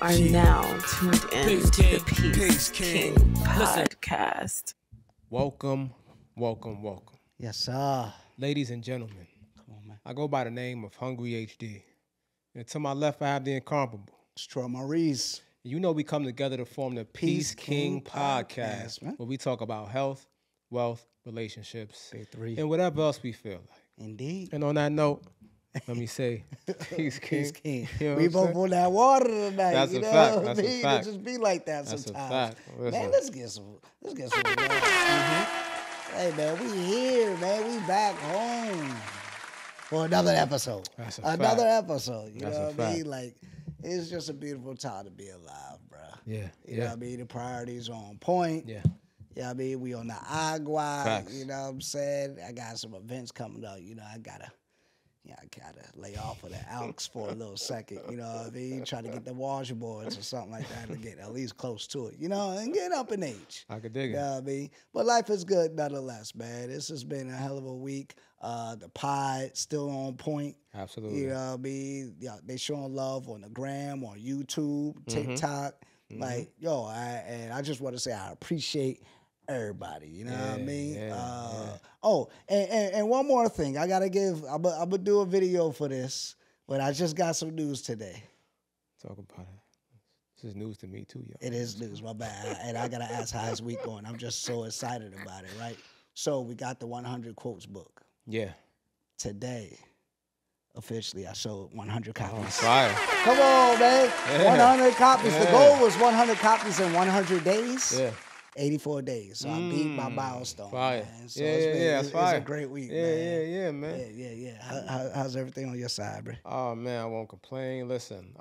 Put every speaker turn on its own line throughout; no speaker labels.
are now tuned in to the Peace King podcast.
Welcome.
Yes, sir.
Ladies and gentlemen,
Come on, man.
I go by the name of Hungry HD. And to my left, I have the incomparable.
It's Trell Maurice.
You know we come together to form the Peace King podcast,
man.
where we talk about health, wealth, relationships,
Say three.
and whatever else we feel like.
Indeed.
And on that note, let me say, Peace King.
Peace King.
You know
We
what I'm
both on that water tonight.
That's
you
a
know
fact.
what I
That's a
mean?
fact.
It just be like that
That's a
sometimes.
fact. Listen.
Man, let's get some love. Hey, man, we here, man. We back home for another episode.
That's a
another
fact.
episode. You
That's
know
a
what I mean?
fact.
Like, it's just a beautiful time to be alive, bro.
Yeah.
You know what I mean? The priorities are on point.
Yeah.
You know what I mean? We on the agua.
Facts.
You know what I'm saying? I got some events coming up. You know, I gotta lay off of the Alks for a little second. You know what I mean? Try to get the washboards or something like that to get at least close to it. You know, and get up in age.
I could dig
You
it.
know what I mean? But life is good nonetheless, man. This has been a hell of a week. The pod still on point.
Absolutely.
You know what I mean? Yeah, they showing love on the gram, on YouTube, TikTok. Like, yo, I just want to say I appreciate everybody. You know what I mean? Oh, and one more thing. I gotta give. I'm gonna do a video for this, but I just got some news today.
Talk about it. This is news to me too, yo.
It is news, my bad. And I gotta ask how his week going. I'm just so excited about it, right? So we got the 100 quotes book
Yeah.
today. Officially, I sold 100 copies.
Fire.
Come on, man.
Yeah.
100 copies. The
Yeah.
goal was 100 copies in 100 days.
Yeah.
84 days. So I beat my milestone.
Fire.
Man. So
Yeah,
it's been,
that's fire.
It's a great week,
Yeah,
man.
man.
Yeah. How's everything on your side, bro?
Oh man, I won't complain. Listen,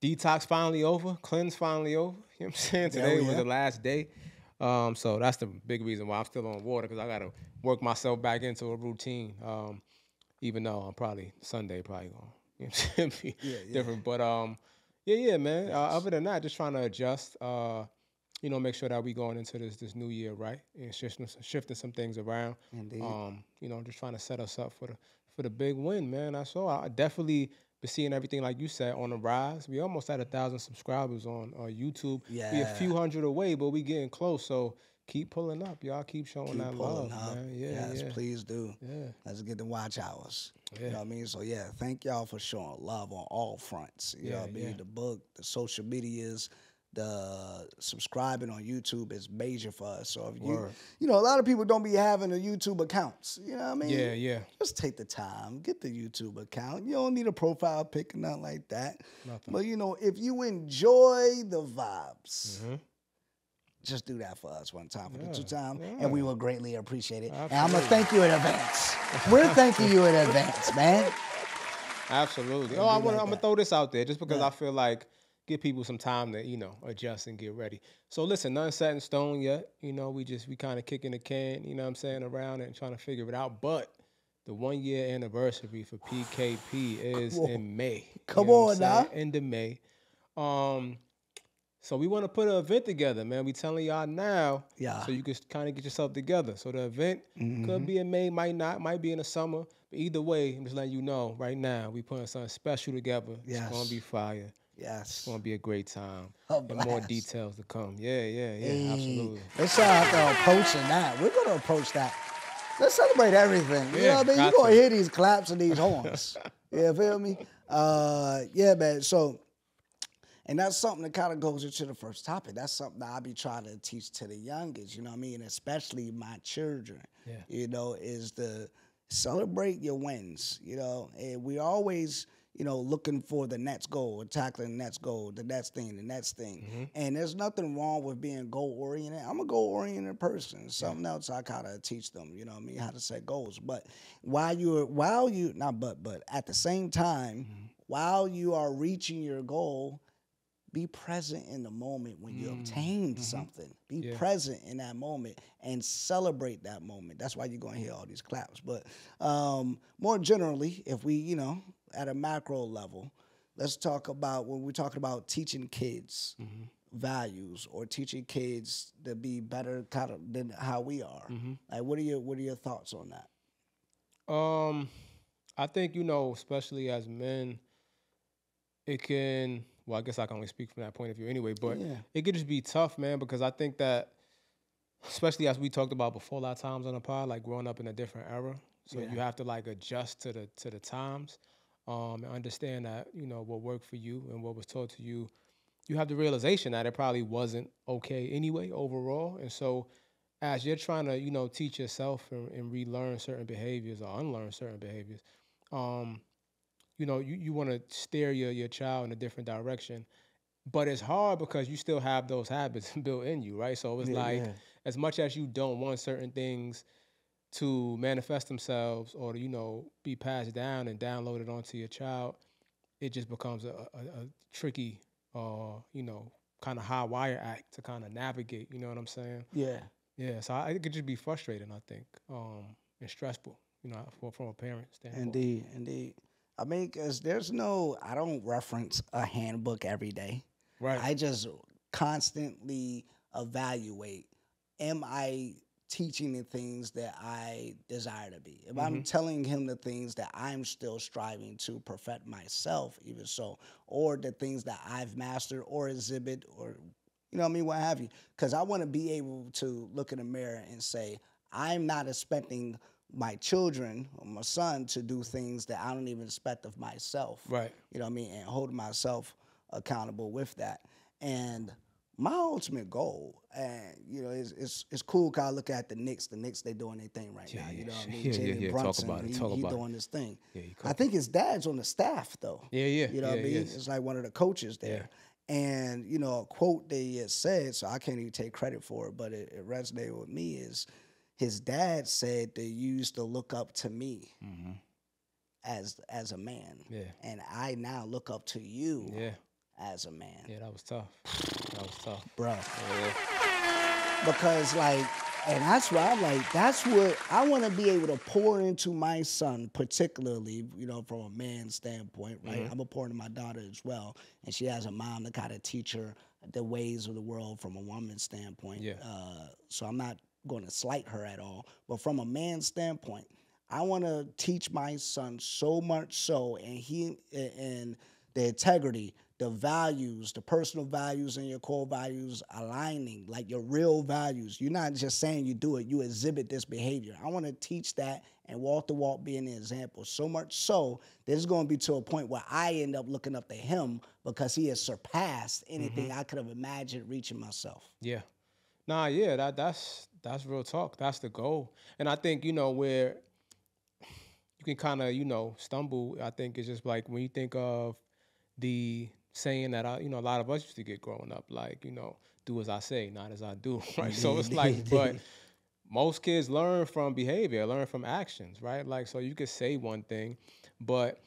detox finally over, cleanse finally over. You know what I'm saying? Today was the last day. So that's the big reason why I'm still on water, because I gotta work myself back into a routine. Even though I'm probably Sunday going, you know what I'm saying, be different. But man. Other than that, just trying to adjust. Make sure that we going into this new year right, and shifting some things around.
Indeed.
Just trying to set us up for the big win, man. I definitely been seeing everything, like you said, on the rise. We almost had 1,000 subscribers on YouTube.
Yeah.
We a few hundred away, but we getting close. So keep pulling up, y'all. Keep showing that love, man.
Yes, please do.
Yeah.
Let's get the watch hours.
Yeah.
You know what I mean? So, thank y'all for showing love on all fronts. You know what I mean? The book, the social medias, the subscribing on YouTube is major for us. So, if a lot of people don't be having a YouTube accounts. You know what I mean?
Yeah.
Just take the time, get the YouTube account. You don't need a profile pic or nothing like that.
Nothing.
But, if you enjoy the vibes, just do that for us one time, for the 2 times, and we will greatly appreciate it.
Absolutely.
And I'm going to thank you in advance. We're thanking you in advance, man.
Absolutely. I'm going to throw this out there just because I feel like give people some time to, adjust and get ready. So listen, nothing set in stone yet. We kind of kicking the can, you know what I'm saying, around it and trying to figure it out. But the 1-year anniversary for PKP is in May.
Come on now.
End of May. So we want to put an event together, man. We telling y'all now, so you can kind of get yourself together. So the event could be in May, might be in the summer. But either way, I'm just letting you know right now, we putting something special together.
Yes.
It's gonna be fire.
Yes.
It's gonna be a great time.
And
more details to come. Yeah, absolutely.
Let's start out there approaching that. We're going to approach that. Let's celebrate everything. You know what I mean? You're going to hear these claps and these horns. You feel me? Man. So, and that's something that kind of goes into the first topic. That's something that I be trying to teach to the youngest, you know what I mean? Especially my children, is to celebrate your wins, and we always, looking for the next goal, tackling the next goal, the next thing. And there's nothing wrong with being goal-oriented. I'm a goal-oriented person. Something else I kind of teach them, you know what I mean, how to set goals. But at the same time, while you are reaching your goal, be present in the moment when you obtained something. Be present in that moment and celebrate that moment. That's why you're going to hear all these claps. But more generally, if we, at a macro level, let's talk about when we're talking about teaching kids values or teaching kids to be better kind of than how we are. Like, what are your thoughts on that?
I think, especially as men, it can, well, I guess I can only speak from that point of view anyway, but it could just be tough, man, because I think that, especially as we talked about before a lot of times on the pod, like growing up in a different era, so you have to like adjust to the times, and understand that, you know, what worked for you and what was taught to you. You have the realization that it probably wasn't okay anyway overall, and so as you're trying to, you know, teach yourself and relearn certain behaviors or unlearn certain behaviors, you know, you want to steer your child in a different direction. But it's hard because you still have those habits built in you, right? So it's as much as you don't want certain things to manifest themselves or to, you know, be passed down and downloaded onto your child, it just becomes a tricky, you know, kind of high wire act to kind of navigate, you know what I'm saying?
Yeah.
Yeah, so it could just be frustrating, I think, and stressful, you know, from a parent standpoint.
Indeed. I mean, because I don't reference a handbook every day.
Right.
I just constantly evaluate, am I teaching the things that I desire to be? If I'm telling him the things that I'm still striving to perfect myself, even so, or the things that I've mastered or exhibit or, you know what I mean, what have you. Because I want to be able to look in the mirror and say, I'm not expecting my children or my son to do things that I don't even expect of myself.
Right.
You know what I mean? And holding myself accountable with that. And my ultimate goal, and you know, it's cool because I look at the Knicks. The Knicks, they doing their thing right now. You know what I mean? Jalen Brunson,
Talk about it.
He doing his thing.
Yeah,
I think his dad's on the staff though.
Yeah.
You know what I mean? It's like one of the coaches there. Yeah. And you know, a quote they had said, so I can't even take credit for it, but it resonated with me, is his dad said they used to look up to me as a man. Yeah. And I now look up to you as a man.
Yeah, that was tough.
Bro.
Yeah.
Because like, and that's why I'm like, that's what I want to be able to pour into my son, particularly, you know, from a man's standpoint, right? I'm a pour into my daughter as well. And she has a mom that kind of teach her the ways of the world from a woman's standpoint. Yeah. So I'm not going to slight her at all. But from a man's standpoint, I want to teach my son so much so, and the integrity, the values, the personal values and your core values aligning, like your real values. You're not just saying you do it, you exhibit this behavior. I want to teach that and walk the walk, being an example. So much so that it's going to be to a point where I end up looking up to him because he has surpassed anything I could have imagined reaching myself.
Yeah. Nah, yeah, that's real talk. That's the goal. And I think, you know, where you can kind of, you know, stumble, I think it's just like when you think of the saying that, a lot of us used to get growing up, like, you know, do as I say, not as I do, right? So it's like, but most kids learn from behavior, learn from actions, right? Like, so you could say one thing, but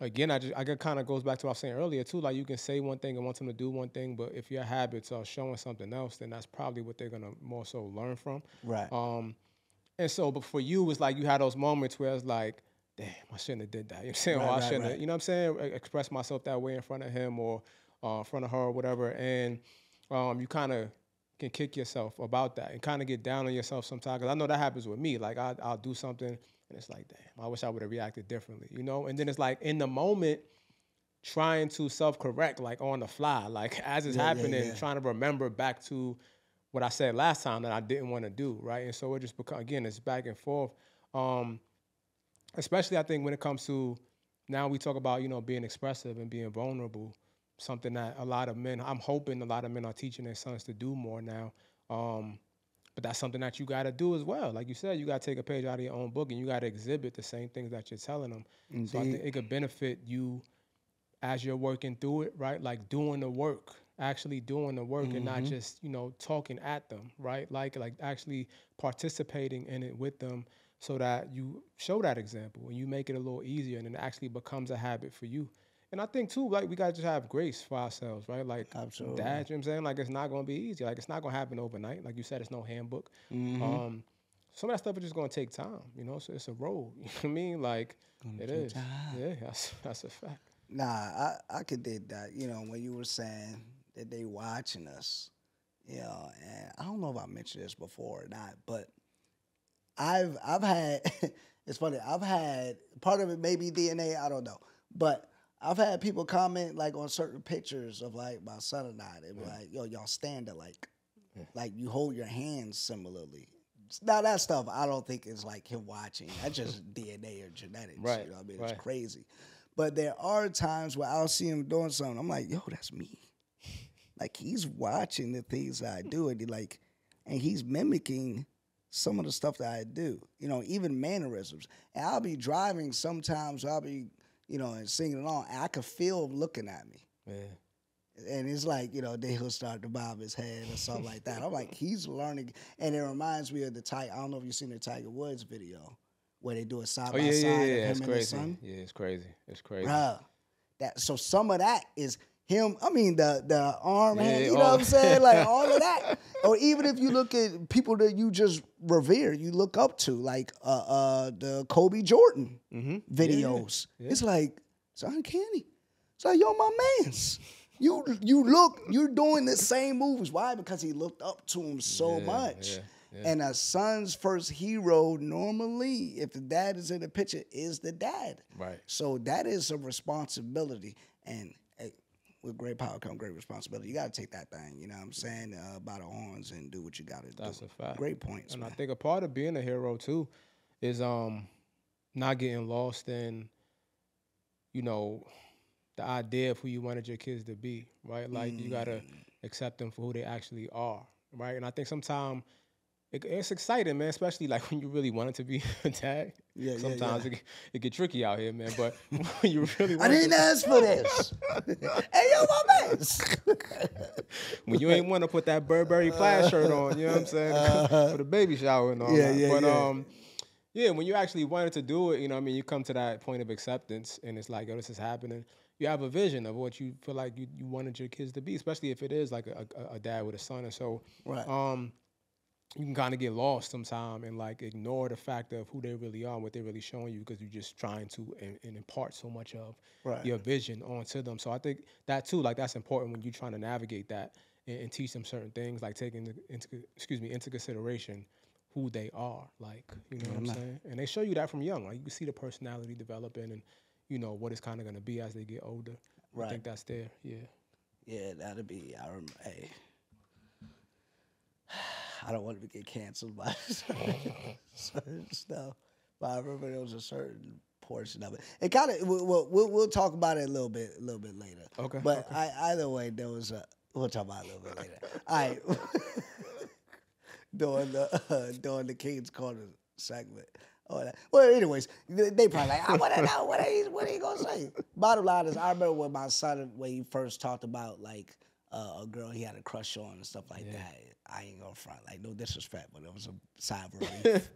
again, I get kind of goes back to what I was saying earlier too. Like, you can say one thing and want them to do one thing, but if your habits are showing something else, then that's probably what they're gonna more so learn from.
Right.
And so, but for you, it's like you had those moments where it's like, damn, I shouldn't have did that. You know what I'm saying? Or I shouldn't have, you know what I'm saying? Express myself that way in front of him or in front of her or whatever. And you kind of can kick yourself about that and kind of get down on yourself sometimes. Because I know that happens with me. Like, I'll do something and it's like, damn, I wish I would have reacted differently, you know? And then it's like in the moment, trying to self-correct, like on the fly, like as it's happening, trying to remember back to what I said last time that I didn't want to do, right? And so it just becomes, again, it's back and forth. Especially, I think, when it comes to, now we talk about, you know, being expressive and being vulnerable, something that a lot of men, I'm hoping a lot of men are teaching their sons to do more now. But that's something that you got to do as well. Like you said, you got to take a page out of your own book and you got to exhibit the same things that you're telling them. Indeed. So I think it could benefit you as you're working through it, right? Like doing the work, actually doing the work and not just, you know, talking at them, right? Like actually participating in it with them, so that you show that example and you make it a little easier and it actually becomes a habit for you. And I think too, like, we got to just have grace for ourselves, right? Like,
absolutely.
Dad, you know what I'm saying? Like, it's not going to be easy. Like, it's not going to happen overnight. Like you said, it's no handbook. Some of that stuff is just going to take time, you know? So it's a road, you know what I mean? Like, it is. Time. Yeah, that's a fact.
Nah, I could dig that, you know, when you were saying that they watching us, you know, and I don't know if I mentioned this before or not, but I've had, it's funny, I've had, part of it may be DNA, I don't know, but I've had people comment like on certain pictures of like my son and I. They be like, "Yo, y'all stand alike. Like you hold your hands similarly." Now that stuff, I don't think it's like him watching. That's just DNA or genetics.
Right.
You know what I mean? It's crazy. But there are times where I'll see him doing something. I'm like, yo, that's me. Like he's watching the things that I do, and he's mimicking some of the stuff that I do. You know, even mannerisms. And I'll be driving sometimes. I'll be, and singing along. And I can feel him looking at me.
Yeah.
And it's like, then he'll start to bob his head or something like that. I'm like, he's learning. And it reminds me of I don't know if you've seen the Tiger Woods video where they do a side by side of him and his son.
Yeah, it's crazy. It's crazy.
Bruh, so some of that is him. I mean, the arm, hand, you know what I'm saying? Like all of that. Or even if you look at people that you just revere, you look up to, like the Kobe Jordan videos. Yeah. It's like, it's uncanny. It's like, yo, my mans. You're doing the same moves. Why? Because he looked up to him so much. Yeah. And a son's first hero, normally, if the dad is in the picture, is the dad.
Right.
So that is a responsibility. And hey, with great power comes great responsibility. You got to take that thing, you know what I'm saying, by the horns and do what you got to do.
That's a fact.
Great points,
and
man.
I think a part of being a hero, too, is not getting lost in, the idea of who you wanted your kids to be, right? Like, you got to accept them for who they actually are, right? And I think sometimes it's exciting, man, especially, like, when you really want it to be a dad.
Yeah,
sometimes it get tricky out here, man, but when you really want
I didn't ask for this. Hey, yo, my man.
When you ain't want to put that Burberry plaid shirt on, you know what I'm saying, for the baby shower and all that. But, yeah, when you actually wanted to do it, you come to that point of acceptance, and it's like, yo, this is happening. You have a vision of what you feel like you wanted your kids to be, especially if it is like a dad with a son. And so you can kind of get lost sometime and like ignore the fact of who they really are and what they're really showing you because you're just trying to and impart so much of your vision onto them. So I think that too, like that's important when you're trying to navigate that and teach them certain things, like taking into consideration who they are, like, you know what I'm saying? And they show you that from young. Like you can see the personality developing and what it's kind of going to be as they get older. Right. I think that's there,
Yeah, that'll be, hey, I don't want to get canceled by certain stuff, but I remember there was a certain portion of it. It kind of, we'll talk about it a little bit later.
Okay.
But either way, there was we'll talk about it a little bit later. All right. During the King's Corner segment. Well, anyways, they probably like, I want to know what he gonna say. Bottom line is, I remember when my son, when he first talked about like a girl he had a crush on and stuff like that. I ain't gonna front, like no disrespect, but it was a side relief.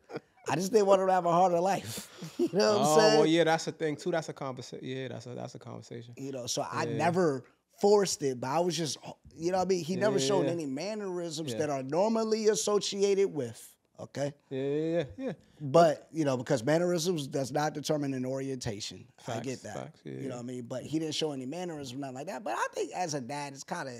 I just didn't want him to have a harder life. You know what I'm saying?
Well, yeah, that's the thing too. That's a conversation. Yeah, that's a conversation.
So I never forced it, but I was just, you know what I mean? He never showed any mannerisms that are normally associated with. Okay.
Yeah.
But because mannerisms does not determine an orientation.
Facts,
I get that.
Facts,
you know what I mean. But he didn't show any mannerisms, nothing like that. But I think as a dad, it's kind of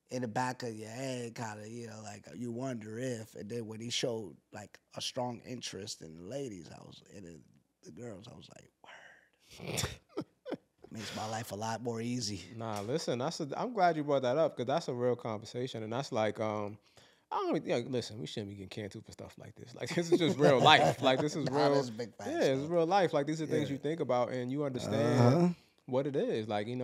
in the back of your head, kind of like you wonder if. And then when he showed like a strong interest in the ladies, the girls, I was like, word. Makes my life a lot more easy.
Nah, listen, I'm glad you brought that up because that's a real conversation, and that's like listen, we shouldn't be getting canceled for stuff like this. Like, this is just real life. Like, this is real. It's real life. Like, these are things you think about and you understand what it is. Like, and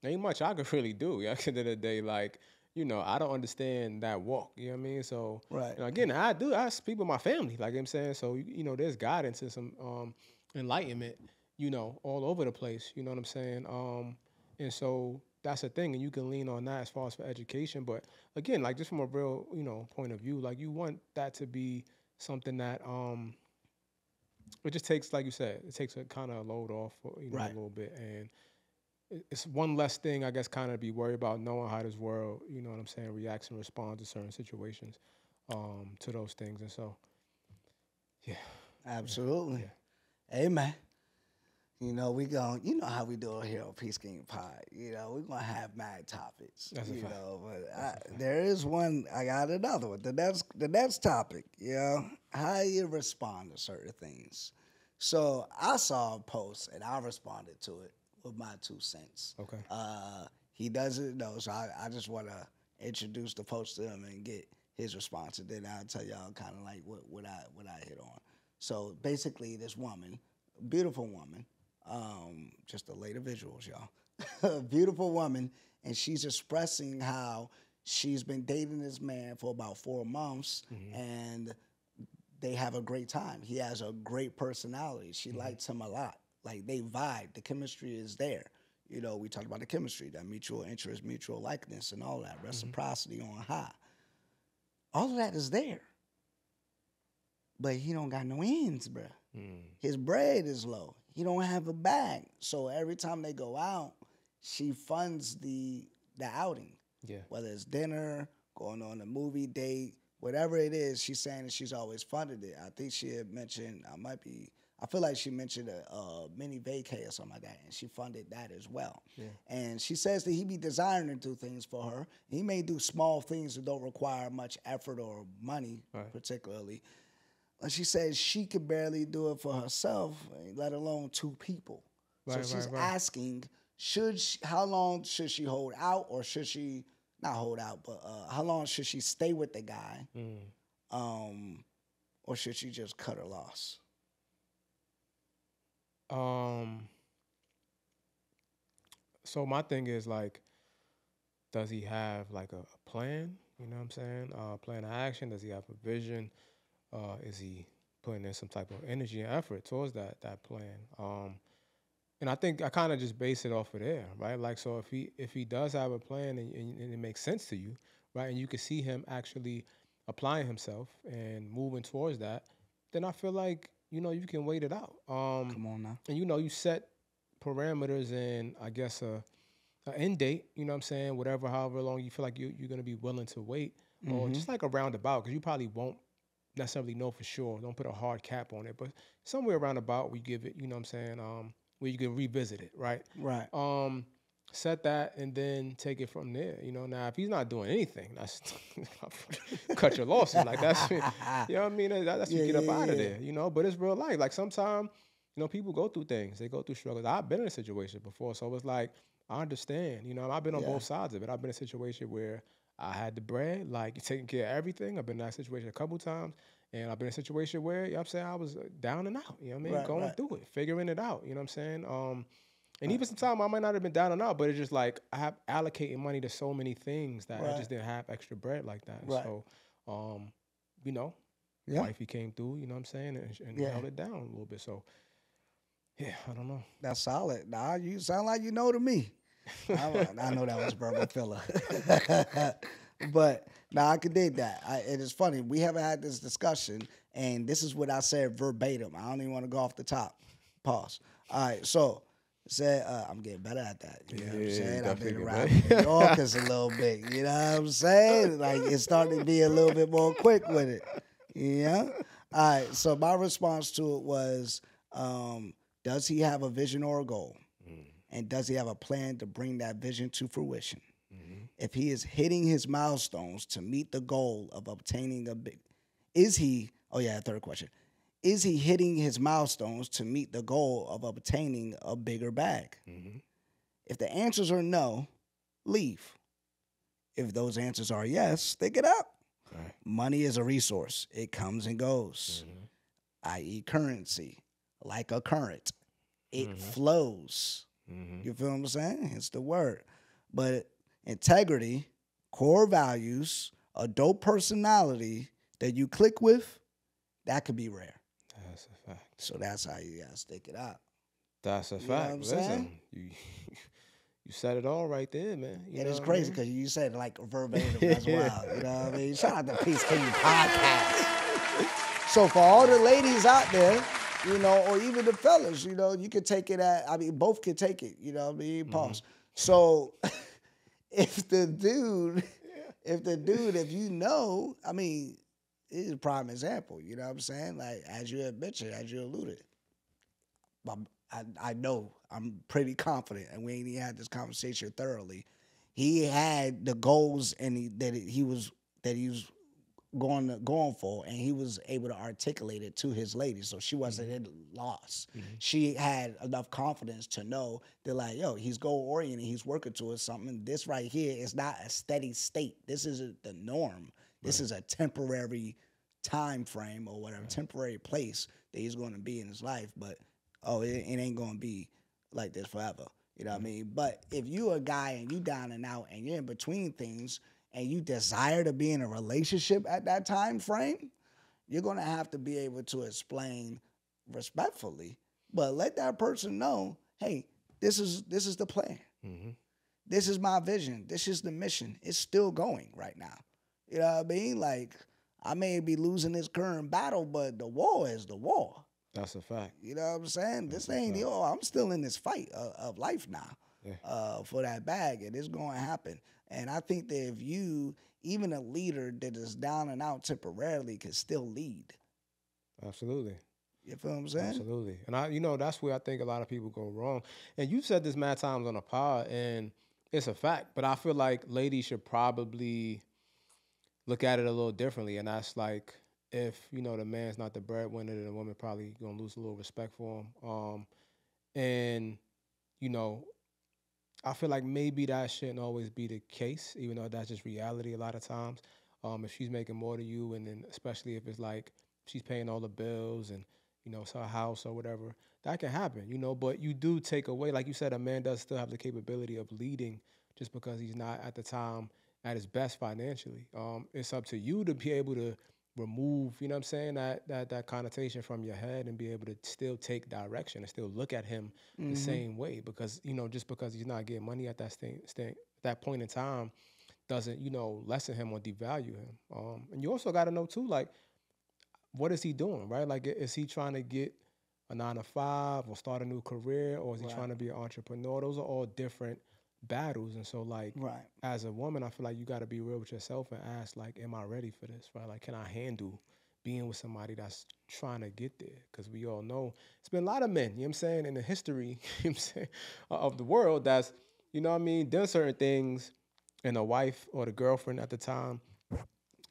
ain't much I could really do. At the end of the day, like, I don't understand that walk. You know what I mean? So, again, I speak with my family. Like I'm saying, so, there's guidance and some enlightenment, all over the place. You know what I'm saying? And so that's a thing, and you can lean on that as far as for education. But again, like just from a real, point of view, like you want that to be something that it just takes, like you said, it takes a kind of load off, a little bit, and it's one less thing, I guess, kind of be worried about knowing how this world, you know what I'm saying, reacts and responds to certain situations, to those things, and so, yeah,
absolutely, Amen. We going, how we do it here on Peace King Pod. We're going to have mad topics.
That's a fact.
But there is one, I got another one. The next topic, how you respond to certain things. So I saw a post and I responded to it. with my 2 cents.
Okay.
He doesn't know, so I just want to introduce the folks to him and get his response, and then I'll tell y'all kind of like what I hit on. So basically, this woman, beautiful woman, just the later visuals, y'all. Beautiful woman, and she's expressing how she's been dating this man for about 4 months, and they have a great time. He has a great personality. She likes him a lot. Like, they vibe. The chemistry is there. You know, we talked about the chemistry, that mutual interest, mutual likeness, and all that, reciprocity on high. All of that is there. But he don't got no ends, bruh. His bread is low. He don't have a bag. So every time they go out, she funds the outing. Yeah. Whether it's dinner, going on a movie date, whatever it is, she's saying that she's always funded it. I think she had mentioned, I feel like she mentioned a mini vacay or something like that, and she funded that as well. Yeah. And she says that he be desiring to do things for her. He may do small things that don't require much effort or money, particularly. But she says she could barely do it for herself, let alone 2 people. So she's asking, how long should she hold out, or should she not hold out, but how long should she stay with the guy, or should she just cut her loss?
So my thing is, like, does he have like a plan? You know what I'm saying? Plan of action. Does he have a vision? Is he putting in some type of energy and effort towards that plan? And I think I kind of just base it off of there, right? Like, so if he does have a plan and it makes sense to you, right, and you can see him actually applying himself and moving towards that, then I feel like, you know, you can wait it out.
Come on now.
And, you know, you set parameters and, I guess, a end date, you know what I'm saying, however long you feel like you're going to be willing to wait, or just like a roundabout, because you probably won't necessarily know for sure. Don't put a hard cap on it, but somewhere around about we give it, you know what I'm saying, where you can revisit it, right?
Right.
Set that and then take it from there. You know, now if he's not doing anything, that's cut your losses. Like, that's, you know what I mean? That's you get up out of there, you know, but it's real life. Like, sometimes, you know, people go through things. They go through struggles. I've been in a situation before, so it's like, I understand. You know, I've been on both sides of it. I've been in a situation where I had the bread, like, taking care of everything. I've been in that situation a couple times. And I've been in a situation where, you know what I'm saying, I was down and out, you know what I mean? Going through it, figuring it out, you know what I'm saying? And even sometimes I might not have been down and out, but it's just like I have allocating money to so many things that I just didn't have extra bread like that. Right. So, you know, wifey came through, you know what I'm saying, and held it down a little bit. So, yeah, I don't know.
That's solid. Nah, you sound like you know to me. I know that was verbal filler. But I could dig that. It is funny. We haven't had this discussion, and this is what I said verbatim. I don't even want to go off the top. Pause. All right, so said I'm getting better at that. You know what I'm saying? I've been around New Yorkers a little bit. You know what I'm saying? Like, it's starting to be a little bit more quick with it. Yeah. All right. So my response to it was, does he have a vision or a goal? And does he have a plan to bring that vision to fruition? If he is hitting his milestones to meet the goal of obtaining third question. Is he hitting his milestones to meet the goal of obtaining a bigger bag? If the answers are no, leave. If those answers are yes, stick it up. Right. Money is a resource. It comes and goes, i.e. currency, like a current. It flows. You feel what I'm saying? It's the word. But integrity, core values, a dope personality that you click with, that could be rare.
That's a fact.
So that's how you gotta stick it out.
That's a fact. Listen, you said it all right there, man.
It is crazy because you said it like verbatim as well. You know what I mean? Shout out to Peace King Podcast. So for all the ladies out there, you know, or even the fellas, you know, you could take it both could take it, you know what I mean? Pause. So if you know, I mean, it is a prime example, you know what I'm saying? Like, as you had mentioned, as you alluded, I know, I'm pretty confident, and we ain't even had this conversation thoroughly. He had the goals and that he was going for, and he was able to articulate it to his lady, so she wasn't at a loss. She had enough confidence to know that, like, yo, he's goal oriented, he's working towards something. This right here is not a steady state. This isn't the norm. This is a temporary time frame or whatever, temporary place that he's going to be in his life. But it ain't going to be like this forever. You know what I mean? But if you a guy and you down and out and you're in between things and you desire to be in a relationship at that time frame, you're going to have to be able to explain respectfully, but let that person know, hey, this is the plan. This is my vision. This is the mission. It's still going right now. You know what I mean? Like, I may be losing this current battle, but the war is the war.
That's a fact.
You know what I'm saying? This ain't the I'm still in this fight of life now for that bag, and it's going to happen. And I think that if you, even a leader that is down and out temporarily, can still lead.
Absolutely.
You feel what I'm saying?
Absolutely. And that's where I think a lot of people go wrong. And you've said this mad times on the pod, and it's a fact. But I feel like ladies should probably look at it a little differently. And that's like, if, the man's not the breadwinner, then the woman probably going to lose a little respect for him. And, I feel like maybe that shouldn't always be the case, even though that's just reality a lot of times. If she's making more than you, and then especially if it's like she's paying all the bills and, it's her house or whatever, that can happen, But you do take away, like you said, a man does still have the capability of leading just because he's not at the time at his best financially. It's up to you to be able to remove, that connotation from your head and be able to still take direction and still look at him the same way, because, just because he's not getting money at that point in time doesn't, lessen him or devalue him. And you also got to know too, like, what is he doing, right? Like, is he trying to get a 9-to-5 or start a new career, or is he trying to be an entrepreneur? Those are all different battles. And so, like, as a woman, I feel like you got to be real with yourself and ask, like, am I ready for this, right? Like, can I handle being with somebody that's trying to get there? Because we all know it's been a lot of men, in the history, of the world that's, done certain things, and the wife or the girlfriend at the time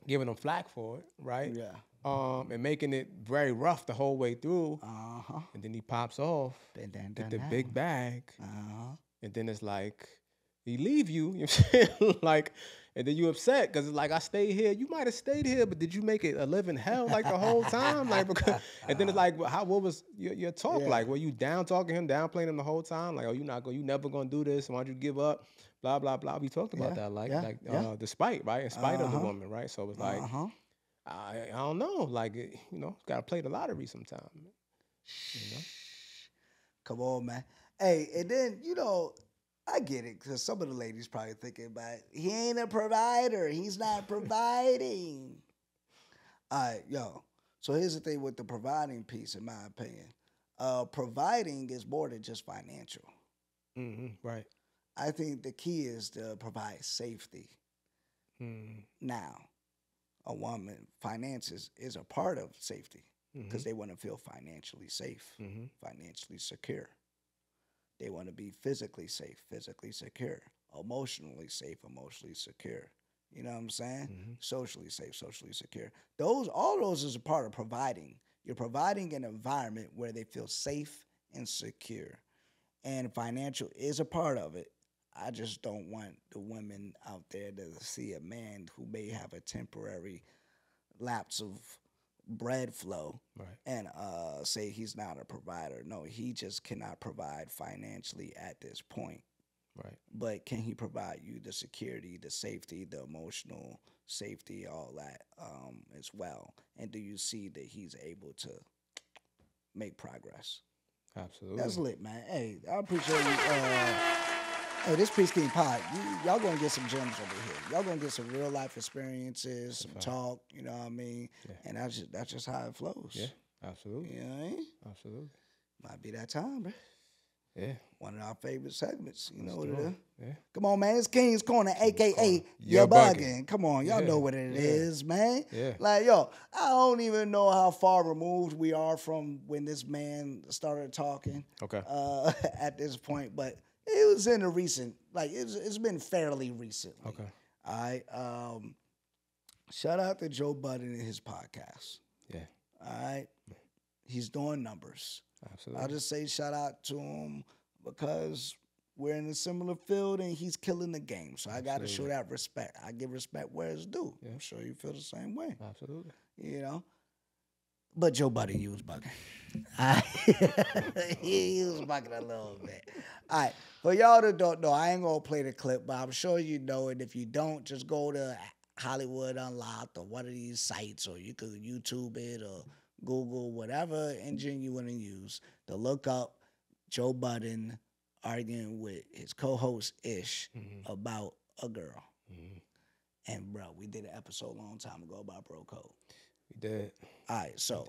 giving them flack for it, right?
Yeah.
And making it very rough the whole way through. And then he pops off, get the big bag, and then it's like, he leave you, like, and then you upset because it's like, I stayed here. You might have stayed here, but did you make it a living hell like the whole time? Like, because, and then it's like, what was your talk like? Were you down talking him, downplaying him the whole time? Like, you never gonna do this? Why'd you give up? Blah blah blah. We talked about that, despite, right, in spite of the woman, right? So it's like, I don't know, like, gotta play the lottery sometime.
Come on, man. Hey, and then, I get it, because some of the ladies probably thinking about it. He ain't a provider. He's not providing. All right, so here's the thing with the providing piece, in my opinion. Providing is more than just financial.
Right.
I think the key is to provide safety. Now, a woman, finances is a part of safety, because they want to feel financially safe, financially secure. They want to be physically safe, physically secure, emotionally safe, emotionally secure. You know what I'm saying? Socially safe, socially secure. All those is a part of providing. You're providing an environment where they feel safe and secure. And financial is a part of it. I just don't want the women out there to see a man who may have a temporary lapse of bread flow, and say he's not a provider. No, he just cannot provide financially at this point.
Right.
But can he provide you the security, the safety, the emotional safety, all that as well? And do you see that he's able to make progress?
Absolutely.
That's lit, man. Hey, I appreciate you. Hey, this Peace King Pod, y'all gonna get some gems over here. Y'all gonna get some real life experiences, some talk, you know what I mean? Yeah. And that's just how it flows.
Yeah, absolutely.
You know what I mean?
Absolutely.
Might be that time, bro.
Yeah.
One of our favorite segments. You know what it is?
Yeah.
Come on, man. It's King's Corner, a.k.a. You're Bugging. Come on. Y'all know what it is, man.
Yeah.
Like, I don't even know how far removed we are from when this man started talking.
Okay.
At this point, but it was in a recent, like, it's been fairly recently.
Okay.
All right. shout out to Joe Budden and his podcast.
Yeah.
All right. He's doing numbers.
Absolutely.
I'll just say shout out to him because we're in a similar field and he's killing the game. So I got to show that respect. I give respect where it's due. Yeah. I'm sure you feel the same way.
Absolutely.
You know? But Joe Budden, you was bugging. He was bugging a little bit. All right. For y'all that don't know, I ain't going to play the clip, but I'm sure you know it. If you don't, just go to Hollywood Unlocked or one of these sites, or you could YouTube it or Google, whatever engine you want to use, to look up Joe Budden arguing with his co-host Ish about a girl. And bro, we did an episode a long time ago about bro code.
We did.
All right, so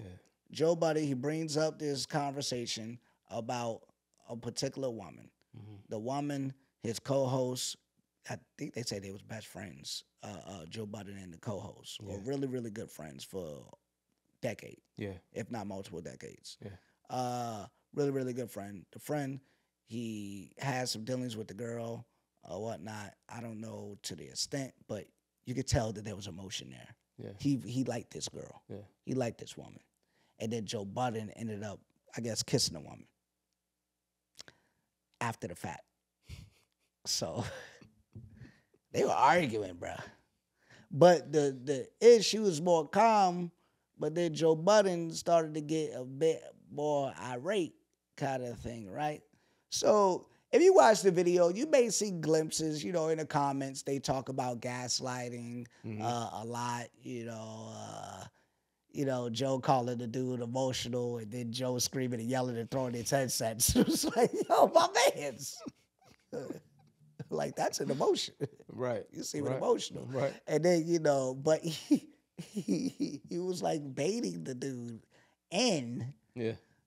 Joe Budden, he brings up this conversation about a particular woman. The woman, his co-host, I think they say they was best friends, Joe Budden and the co-host, were really, really good friends for a decade. Yeah. If not multiple decades. Yeah. Really, really good friend. The friend, he had some dealings with the girl or whatnot. I don't know to the extent, but you could tell that there was emotion there. Yeah. He liked this girl. Yeah. He liked this woman. And then Joe Budden ended up, I guess, kissing the woman after the fact. So they were arguing, bro. But the issue was more calm, but then Joe Budden started to get a bit more irate kind of thing, right? So if you watch the video, you may see glimpses, you know, in the comments, they talk about gaslighting a lot, you know, Joe calling the dude emotional, and then Joe screaming and yelling and throwing his headsets. It was like, yo, my mans. Like, that's an emotion. Right. You seem emotional. Right. And then, you know, but he was like baiting the dude in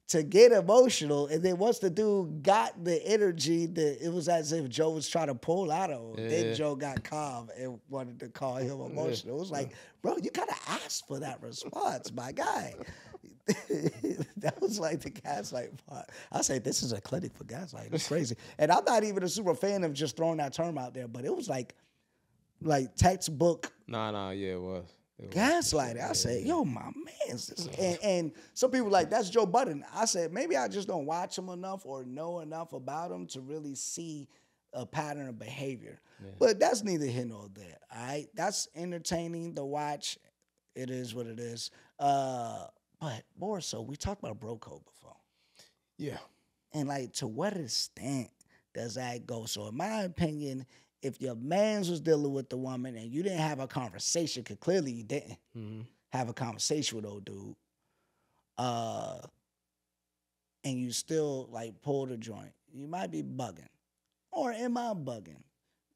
to get emotional. And then once the dude got the energy, it was as if Joe was trying to pull out of him. Then Joe got calm and wanted to call him emotional. It was like, bro, you gotta ask for that response, my guy. That was like the gaslight part. I say this is a clinic for gaslighting. It's crazy. And I'm not even a super fan of just throwing that term out there, but it was like textbook.
Nah, yeah, it was.
Gaslighting. I said, yo, my man. And some people like, that's Joe Budden. I said, maybe I just don't watch him enough or know enough about him to really see a pattern of behavior. Yeah. But that's neither here nor there, all right? That's entertaining to watch. It is what it is. But more so, we talked about bro code before. Yeah. And like, to what extent does that go? So in my opinion, if your mans was dealing with the woman and you didn't have a conversation, because clearly you didn't have a conversation with old dude, and you still like pulled a joint, you might be bugging. Or am I bugging?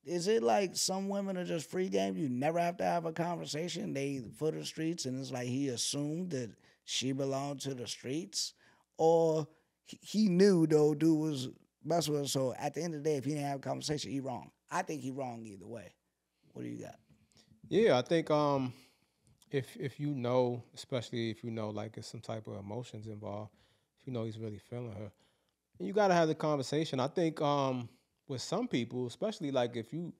Is it like some women are just free game? You never have to have a conversation. They for the streets, and it's like he assumed that she belonged to the streets, or he knew the old dude was messing with her. So at the end of the day, if he didn't have a conversation, he wrong. I think he wrong either way. What do you got?
Yeah, I think if you know, especially if you know like it's some type of emotions involved, if you know he's really feeling her, you got to have the conversation. I think with some people, especially like if you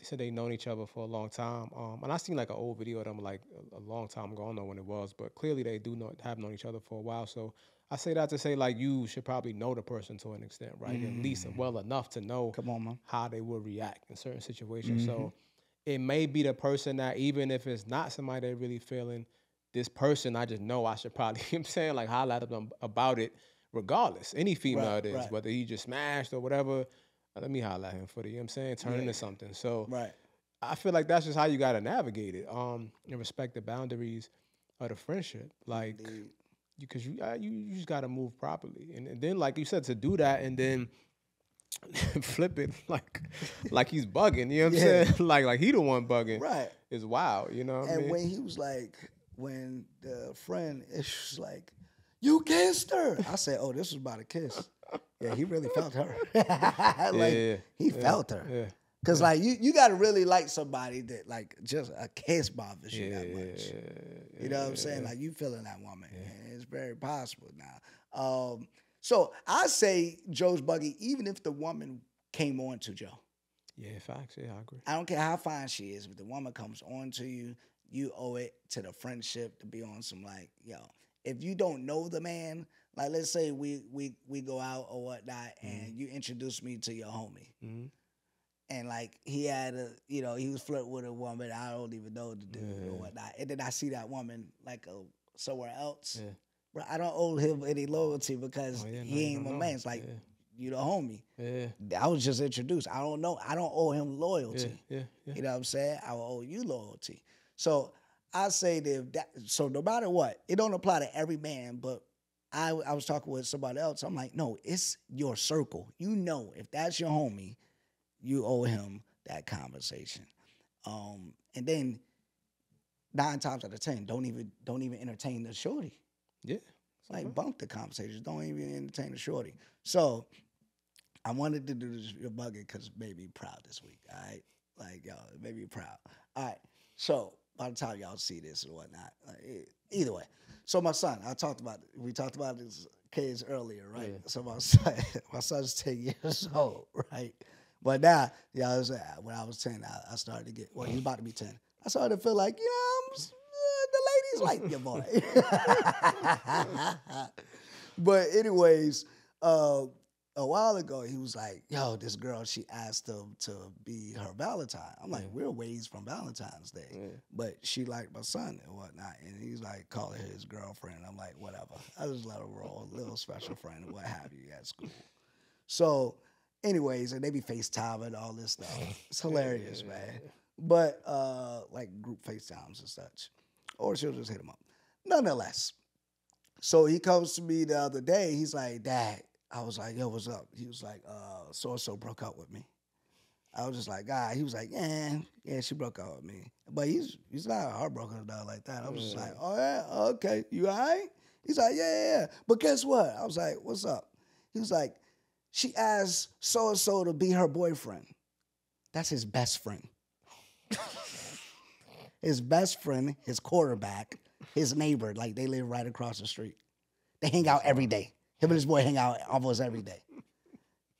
said they known each other for a long time, and I seen like an old video of them like a long time ago. I don't know when it was, but clearly they do have known each other for a while. So I say that to say like you should probably know the person to an extent, right? At least well enough to know how they would react in certain situations. So it may be the person that even if it's not somebody they're really feeling, this person I just know I should probably, you know what I'm saying, like highlight them about it regardless. Any female it is, whether he just smashed or whatever, let me highlight him for the, you know what I'm saying, turn into something. So I feel like that's just how you got to navigate it and respect the boundaries of the friendship. Like, because you just got to move properly. And then, like you said, to do that and then flip it like he's bugging, you know what I'm saying? Like he the one bugging. Right. Is wild, you know what I mean?
And when he was like, when the friend is like, you kissed her. I said, oh, this was about a kiss. Yeah, he really felt her. He felt her. Yeah. Cause like you gotta really like somebody that like just a kiss bothers you that much. You know what I'm saying? Like you feeling that woman. And it's very possible now. So I say Joe's buggy even if the woman came on to Joe.
Yeah, facts. Yeah, I agree.
I don't care how fine she is. If the woman comes on to you, you owe it to the friendship to be on some like, yo, if you don't know the man, like let's say we go out or whatnot, and you introduce me to your homie. And like he had he was flirting with a woman I don't even know the dude or whatnot. And then I see that woman like somewhere else. Yeah. Bro, I don't owe him any loyalty because he ain't my man. It's like you the homie. Yeah. I was just introduced. I don't know. I don't owe him loyalty. Yeah. You know what I'm saying? I will owe you loyalty. So I say that so no matter what, it don't apply to every man, but I was talking with somebody else. I'm like, no, it's your circle. You know, if that's your homie, you owe him that conversation. And then 9 times out of 10, don't even entertain the shorty. Yeah. It's like bump the conversations. Don't even entertain the shorty. So I wanted to do this bugging because it made me proud this week. All right. Like, yo, it made me proud. All right. So by the time y'all see this or whatnot, either way. So my son, we talked about his kids earlier, right? Yeah. So my son's 10 years old, right? But now, when I was 10, I started to get, he's about to be 10. I started to feel like, the ladies like your boy. But anyways, a while ago, he was like, yo, this girl, she asked him to be her Valentine. I'm like, we're ways from Valentine's Day. Yeah. But she liked my son and whatnot. And he's like, calling her his girlfriend. I'm like, whatever. I just let her roll, a little special friend and what have you at school. So, anyways, and they be FaceTiming and all this stuff. It's hilarious, man. But, like group FaceTimes and such. Or she'll just hit him up. Nonetheless, so he comes to me the other day. He's like, Dad. I was like, yo, what's up? He was like, so-and-so broke up with me. I was just like, he was like, yeah, she broke up with me. But he's not heartbroken about like that. I was just like, oh, yeah, okay, you all right? He's like, yeah. But guess what? I was like, what's up? He was like, she asked so-and-so to be her boyfriend. That's his best friend. His best friend, his quarterback, his neighbor, like they live right across the street. They hang out every day. Him and his boy hang out almost every day.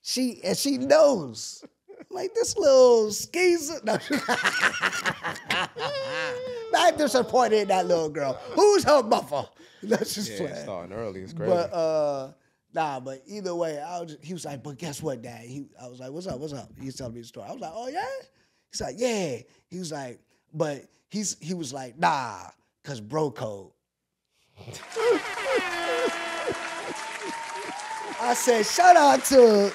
She knows. Like this little skeezer. No. I'm disappointed in that little girl. Who's her buffer? Let's just play.
Starting early. It's crazy.
But either way, he was like, but guess what, Dad? I was like, what's up? He's telling me the story. I was like, oh, yeah? He's like, yeah. He was like, but he was like, nah, because bro code. I said, shout out to,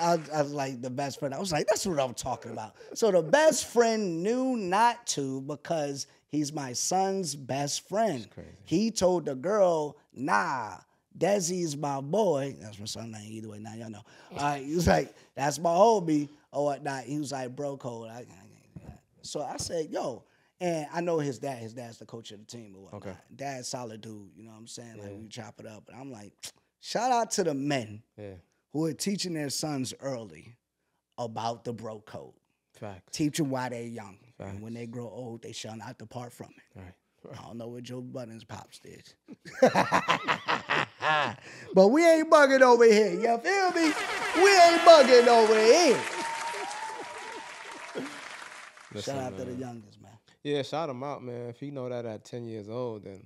I was like the best friend. I was like, that's what I'm talking about. So the best friend knew not to because he's my son's best friend. He told the girl, nah, Desi's my boy. That's my son's name either way. Now y'all know. He was like, that's my homie or whatnot. He was like, bro code. So I said, yo. And I know his dad. His dad's the coach of the team or whatnot. Okay. Dad's solid dude. You know what I'm saying? Like, we chop it up. And I'm like, shout out to the men who are teaching their sons early about the bro code. Facts. Teach them while they're young. Facts. And when they grow old, they shall not depart from it. Right. I don't know what Joe Budden's pops did. But we ain't bugging over here. You feel me? We ain't bugging over here.
Listen,
shout out to the youngest, man.
Yeah, shout him out, man. If he know that at 10 years old, then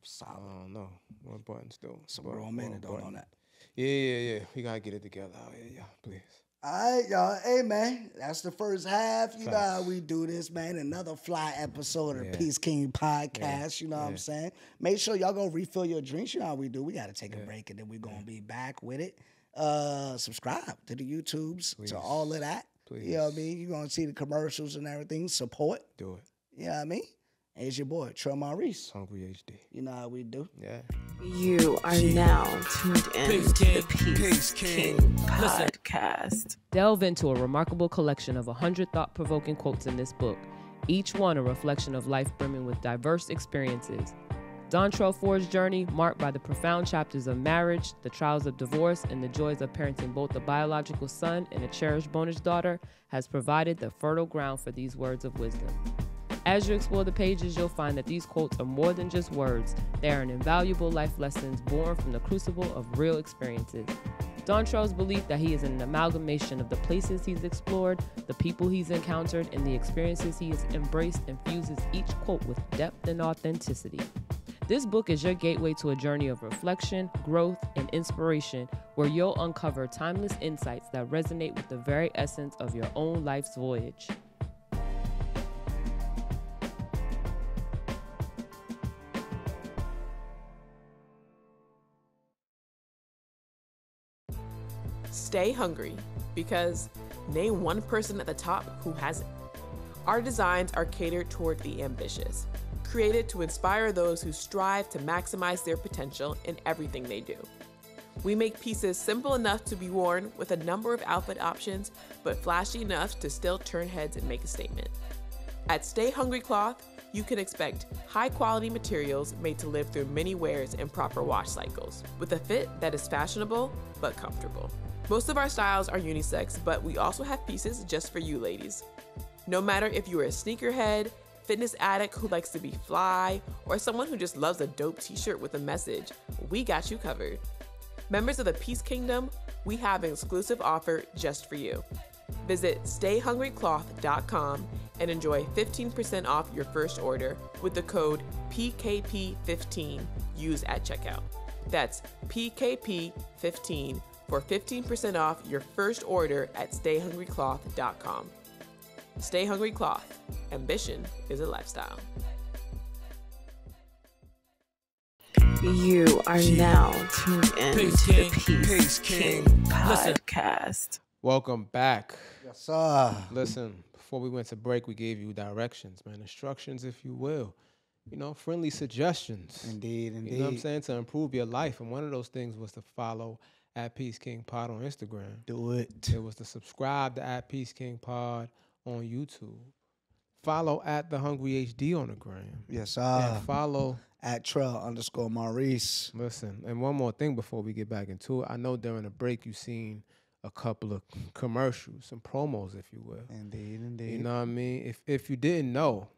solid. I don't know. One button still.
Some grown men that don't know that.
Yeah. We got to get it together out here, y'all, please.
All right, y'all. Hey, man, that's the first half. You know how we do this, man. Another fly episode of the Peace King Podcast. You know what I'm saying? Make sure y'all go refill your drinks. You know how we do. We got to take a break, and then we're going to be back with it. Subscribe to the YouTubes, to all of that. Please. You know what I mean? You're going to see the commercials and everything. Support. Do it. You know what I mean? And it's your boy, Trell Maurice
Hungry HD.
You know how we do.
Yeah.
You are now tuned in to the Peace King Podcast.
Delve into a remarkable collection of 100 thought-provoking quotes in this book, each one a reflection of life brimming with diverse experiences. Dontrell Ford's journey, marked by the profound chapters of marriage, the trials of divorce, and the joys of parenting both a biological son and a cherished bonus daughter, has provided the fertile ground for these words of wisdom. As you explore the pages, you'll find that these quotes are more than just words. They are an invaluable life lessons born from the crucible of real experiences. Dontrell's belief that he is an amalgamation of the places he's explored, the people he's encountered, and the experiences he has embraced infuses each quote with depth and authenticity. This book is your gateway to a journey of reflection, growth, and inspiration where you'll uncover timeless insights that resonate with the very essence of your own life's voyage.
Stay hungry, because name one person at the top who hasn't. Our designs are catered toward the ambitious, created to inspire those who strive to maximize their potential in everything they do. We make pieces simple enough to be worn with a number of outfit options, but flashy enough to still turn heads and make a statement. At Stay Hungry Cloth, you can expect high-quality materials made to live through many wears and proper wash cycles, with a fit that is fashionable but comfortable. Most of our styles are unisex, but we also have pieces just for you ladies. No matter if you're a sneakerhead, fitness addict who likes to be fly, or someone who just loves a dope t-shirt with a message, we got you covered. Members of the Peace Kingdom, we have an exclusive offer just for you. Visit stayhungrycloth.com and enjoy 15% off your first order with the code PKP15 used at checkout. That's PKP15 for 15% off your first order at stayhungrycloth.com. Stay Hungry Cloth. Ambition is a lifestyle.
You are now tuned in to the Peace King podcast.
Welcome back.
Yes, sir.
Listen, before we went to break, we gave you directions, man, instructions, if you will. You know, friendly suggestions.
Indeed.
You know what I'm saying? To improve your life. And one of those things was to follow at Peace King Pod on Instagram.
Do it.
It was to subscribe to at Peace King Pod on YouTube. Follow at The Hungry HD on the gram.
Yes, sir.
And follow
at Trell Maurice.
Listen, and one more thing before we get back into it. I know during the break you seen a couple of commercials, some promos, if you will.
Indeed.
You know what I mean? If you didn't know,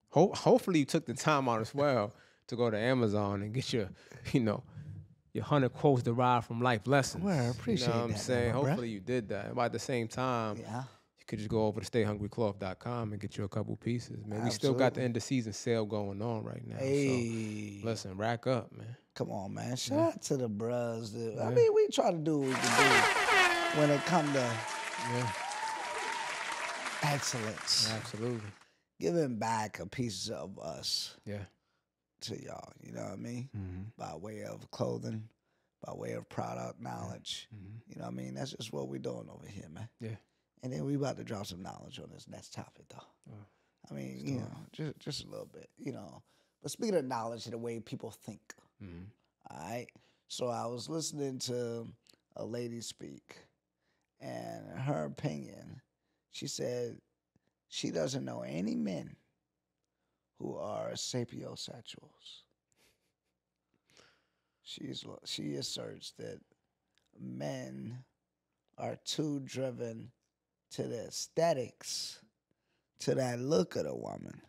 hopefully you took the time out as well to go to Amazon and get your 100 quotes derived from life lessons.
Well, I appreciate
that. You know what I'm saying?
Bro.
Hopefully you did that. But at the same time, you could just go over to stayhungrycloth.com and get you a couple pieces, man. We still got the end of season sale going on right now.
Hey.
So listen, rack up, man.
Come on, man. Shout out to the bros. Dude. I mean, we try to do what we can do when it comes to excellence.
Absolutely.
Giving back a piece of us.
Yeah.
To y'all, you know what I mean?
Mm-hmm.
By way of clothing, by way of product knowledge.
Mm-hmm.
You know what I mean? That's just what we're doing over here, man.
Yeah.
And then we about to drop some knowledge on this next topic, though. I mean, you know, just a little bit, you know. But speaking of knowledge and the way people think, all right? So I was listening to a lady speak, and her opinion, she said she doesn't know any men who are sapiosexuals. She asserts that men are too driven to the aesthetics, to that look of the woman,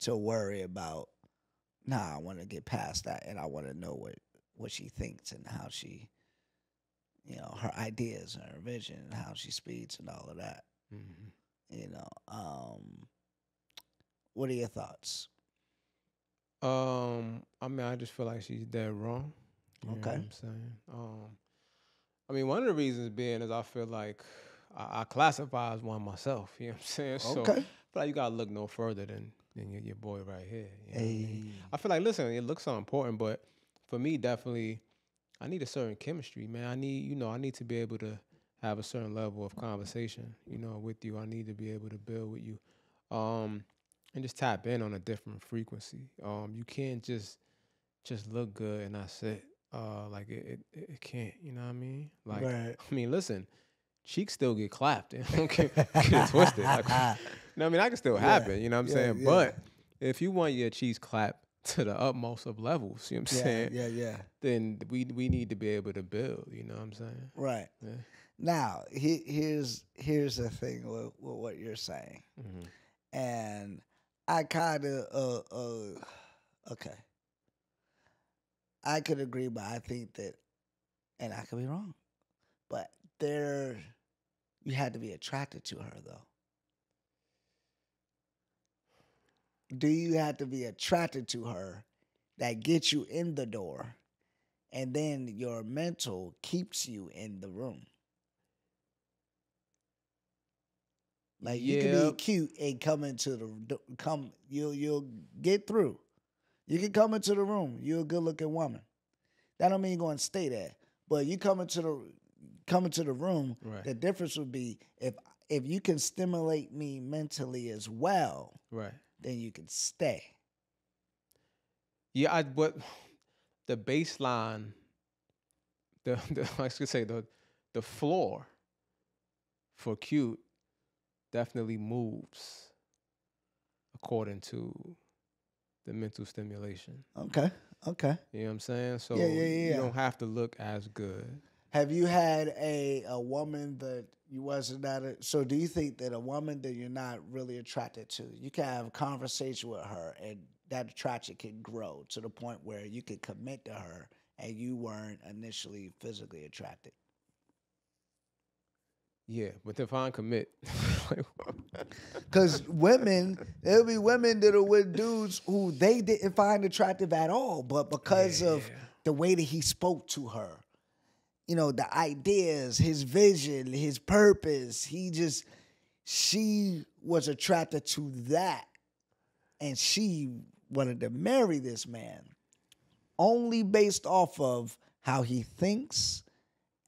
to worry about, I want to get past that, and I want to know what she thinks and how she, you know, her ideas and her vision and how she speaks and all of that. Mm-hmm. You know, what are your thoughts?
I mean, I just feel like she's dead wrong. You know what I'm saying? I mean, one of the reasons being is I feel like I classify as one myself. You know what I'm saying? So I feel like you gotta look no further than your boy right here. You know what I mean? I feel like, listen, it looks so important, but for me, definitely, I need a certain chemistry, man. I need to be able to have a certain level of conversation, with you. I need to be able to build with you, and just tap in on a different frequency. You can't just look good and that's it. Like it can't, you know what I mean? Like, right. I mean, listen, cheeks still get clapped. Don't get it twisted. Like, you know what I mean? That can still happen, you know what I'm saying? Yeah. But if you want your cheeks clapped to the utmost of levels, you know what I'm saying? Then we need to be able to build, you know what I'm saying?
Right. Yeah. Now, here's the thing with what you're saying. Mm-hmm. And I kind of, okay. I could agree, but I think that And I could be wrong. But you had to be attracted to her, though. Do you have to be attracted to her that gets you in the door, and then your mental keeps you in the room? Like, you can be cute and you'll get through. You can come into the room. You're a good-looking woman. That don't mean you're going to stay there. But you come into the room, right. The difference would be if you can stimulate me mentally as well,
right,
then you can stay.
Yeah, but the baseline, I should say the floor for cute definitely moves according to the mental stimulation.
Okay.
You know what I'm saying? So
yeah.
You don't have to look as good.
Have you had a woman that you wasn't so do you think that a woman that you're not really attracted to, you can have a conversation with her and that attraction can grow to the point where you can commit to her and you weren't initially physically attracted?
Yeah, but if I commit.
Because there'll be women that are with dudes who they didn't find attractive at all, but because of the way that he spoke to her, the ideas, his vision, his purpose, she was attracted to that. And she wanted to marry this man only based off of how he thinks,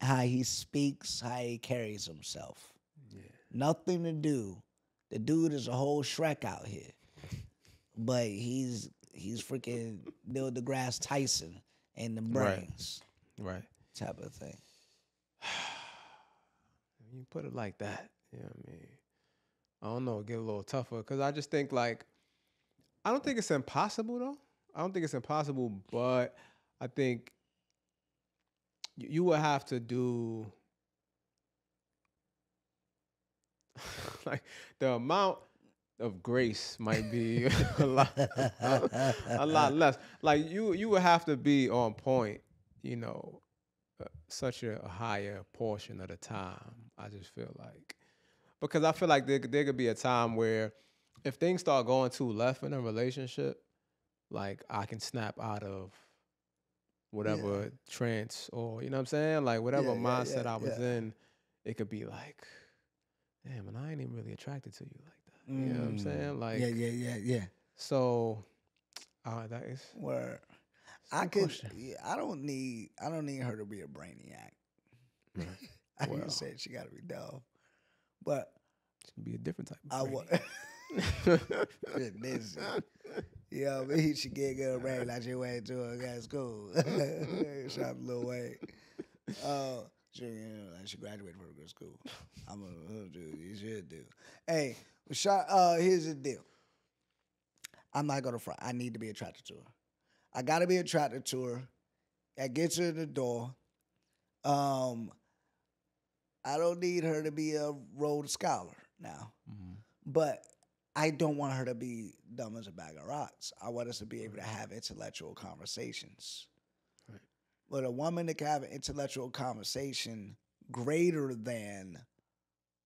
how he speaks, how he carries himself. Yeah. Nothing to do. The dude is a whole Shrek out here. But he's freaking Neil deGrasse Tyson in the brains.
Right.
Type of thing.
You put it like that. You know what I mean? I don't know, it get a little tougher. Because I just think I don't think it's impossible though. I don't think it's impossible, but I think you would have to do the amount of grace might be a lot less. Like you would have to be on point, such a higher portion of the time. I just feel like, because I feel like there could be a time where if things start going too left in a relationship, like I can snap out of whatever trance or, you know what I'm saying? Like whatever mindset I was in, it could be like, damn, and I ain't even really attracted to you like that. You know what I'm saying? Like,
yeah.
So, that is
where I don't need her to be a brainiac. Right. I didn't say she got to be dumb, but
she can be a different type of
brainiac. Yeah, he should get good brain like you went to a school. Shop Lil Wayne. She graduated from a good school. I'm a dude. You should do. Hey, here's the deal. I'm not gonna front. I need to be attracted to her. I gotta be attracted to her. That gets her in the door. I don't need her to be a Rhodes Scholar now, but I don't want her to be dumb as a bag of rocks. I want us to be able to have intellectual conversations. Right. But a woman that can have an intellectual conversation greater than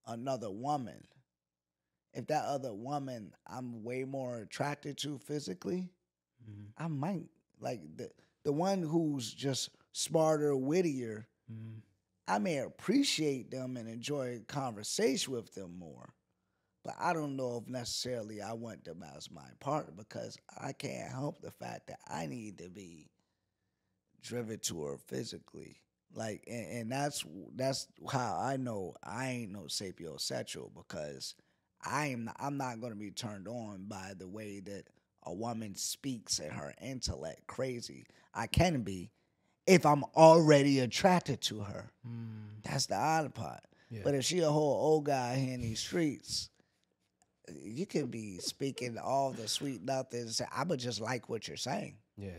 another woman, if that other woman I'm way more attracted to physically, I might, like the one who's just smarter, wittier, I may appreciate them and enjoy conversation with them more. But I don't know if necessarily I want them as my partner, because I can't help the fact that I need to be driven to her physically. Like, and that's how I know I ain't no sapiosexual, because I'm not going to be turned on by the way that a woman speaks and her intellect crazy. I can be if I'm already attracted to her. That's the odd part. Yeah. But if she a whole old guy here in these streets, you can be speaking all the sweet nothings and say, I would just like what you're saying.
Yeah.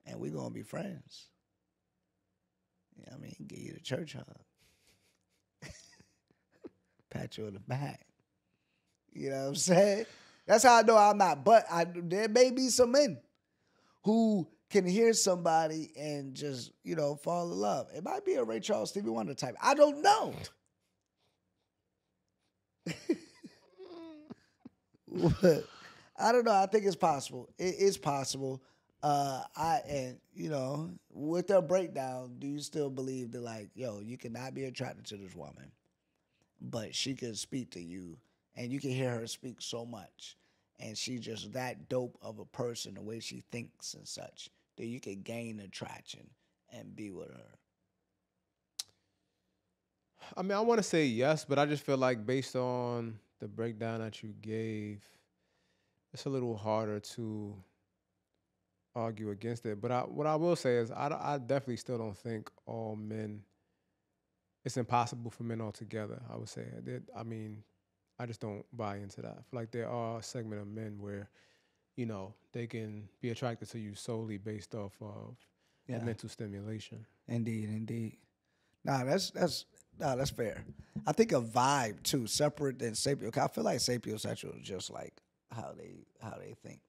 And we're going to be friends. You know what I mean? Give you the church hug. Pat you on the back. You know what I'm saying? That's how I know I'm not. But there may be some men who can hear somebody and just, fall in love. It might be a Ray Charles, Stevie Wonder type. I don't know. I don't know. I think it's possible. It is possible. With their breakdown, do you still believe that, like, you cannot be attracted to this woman, but she can speak to you and you can hear her speak so much, and she's just that dope of a person, the way she thinks and such, that you can gain attraction and be with her?
I mean, I want to say yes, but I just feel like based on the breakdown that you gave, it's a little harder to argue against it. But what I will say is I definitely still don't think all men, it's impossible for men altogether, I would say. I just don't buy into that. I feel like there are a segment of men where, they can be attracted to you solely based off of mental stimulation.
Indeed. Nah, that's fair. I think a vibe too, separate than sapio. I feel like sapiosexual is just like how they think.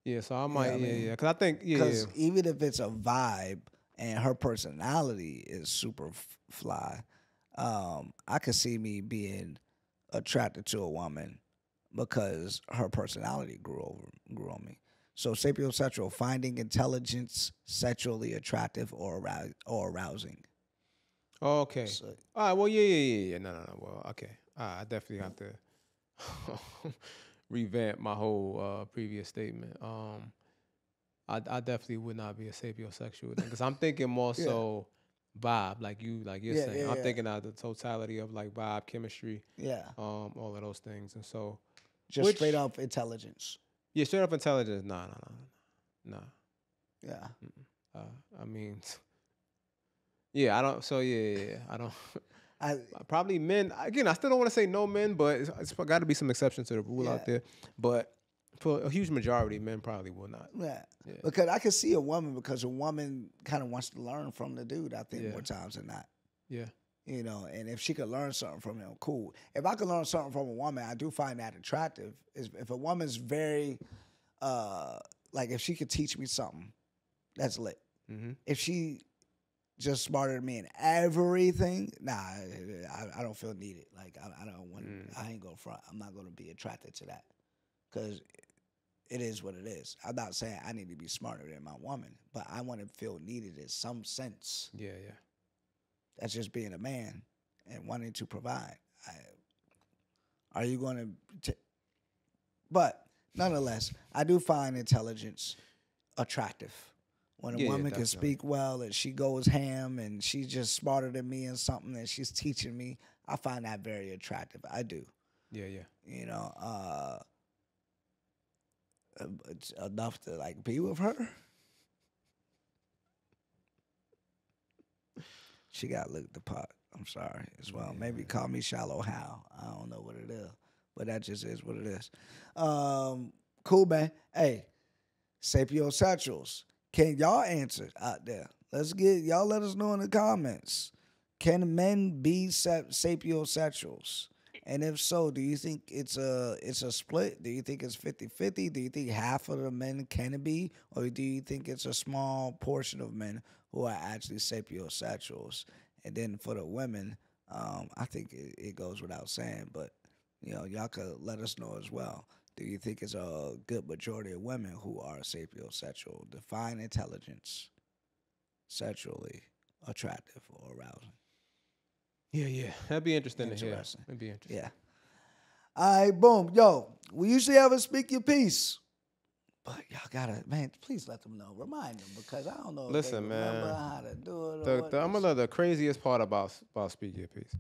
Yeah, so I might, because I think,
because even if it's a vibe and her personality is super fly, I could see me being attracted to a woman because her personality grew on me. So sapiosexual, finding intelligence sexually attractive or arousing.
Oh, okay. So, all right. Well, yeah. No. Well, okay. I definitely have to revamp my whole previous statement. I definitely would not be a sapiosexual because I'm thinking more so vibe, like you're saying. I'm thinking of the totality of like vibe, chemistry, all of those things, and so
just straight up intelligence.
Yeah, straight up intelligence. Nah.
Yeah.
I mean. Yeah, I don't. So I don't. Probably men. Again, I still don't want to say no men, but it's got to be some exceptions to the rule out there. But for a huge majority, men probably will not.
Yeah, because I can see a woman, because a woman kind of wants to learn from the dude, I think, more times than not.
Yeah.
And if she could learn something from him, cool. If I could learn something from a woman, I do find that attractive. If a woman's very, like if she could teach me something, that's lit. Mm-hmm. If she just smarter than me in everything, I don't feel needed. Like I don't want. I ain't gonna front. I'm not gonna be attracted to that because it is what it is. I'm not saying I need to be smarter than my woman, but I want to feel needed in some sense.
Yeah.
That's just being a man and wanting to provide. Are you going to? But nonetheless, I do find intelligence attractive. When a woman can speak well and she goes ham and she's just smarter than me in something and she's teaching me, I find that very attractive. I do.
Yeah.
It's enough to like be with her. She got licked the pot. I'm sorry as well. Yeah. Maybe call me Shallow Hal. I don't know what it is, but that just is what it is. Cool, man. Hey, sapiosexuals. Can y'all answer out there? Y'all let us know in the comments. Can men be sapiosexuals? And if so, do you think it's a split? Do you think it's 50-50? Do you think half of the men can be? Or do you think it's a small portion of men who are actually sapiosexuals? And then for the women, I think it goes without saying, but y'all could let us know as well. Do you think it's a good majority of women who are sapiosexual? Define intelligence, sexually attractive or arousing.
Yeah. That'd be interesting to hear. That'd be interesting.
Yeah. All right, boom. Yo, we usually have a speak your piece. But y'all gotta, man, please let them know. Remind them, because I don't know if they remember how to do it.
The craziest part about speak your piece.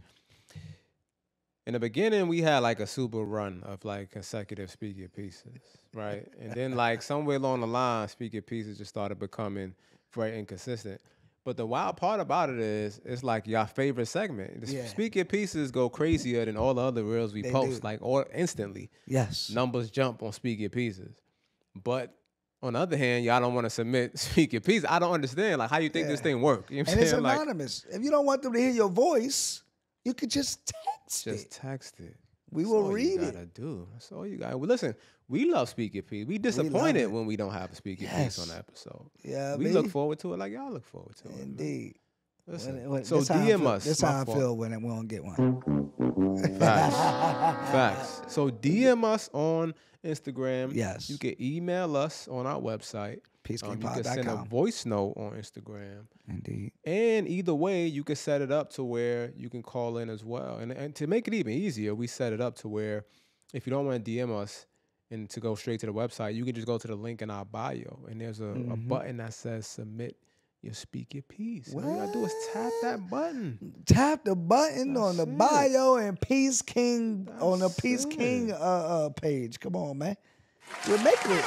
In the beginning, we had like a super run of like consecutive speak your pieces, right? And then like somewhere along the line, speak your pieces just started becoming very inconsistent. But the wild part about it is, it's like your favorite segment. The speak your pieces go crazier than all the other reels we post, like or instantly.
Yes.
Numbers jump on speak your pieces. But on the other hand, y'all don't want to submit speak your piece. I don't understand like how you think this thing work. You know what I'm saying?
It's anonymous. If you don't want them to hear your voice, you could just text it.
Just text it.
We will read
it. That's all you gotta do. Well, listen, we love Speak Your Piece. We disappointed when we don't have a Speak Your Piece on the episode.
Yeah,
we look forward to it like y'all look forward to it.
Indeed.
So DM us.
That's how I feel when we don't get one.
Facts. So DM us on Instagram.
Yes.
You can email us on our website.
PeaceKingPod.com.
You can send a voice note on Instagram.
Indeed.
And either way, you can set it up to where you can call in as well. And to make it even easier, we set it up to where if you don't want to DM us and to go straight to the website, you can just go to the link in our bio. And there's a button that says submit your Speak Your Piece. All you gotta do is tap that button.
Tap the button on the bio and Peace King on the Peace King page. Come on, man. We're making it.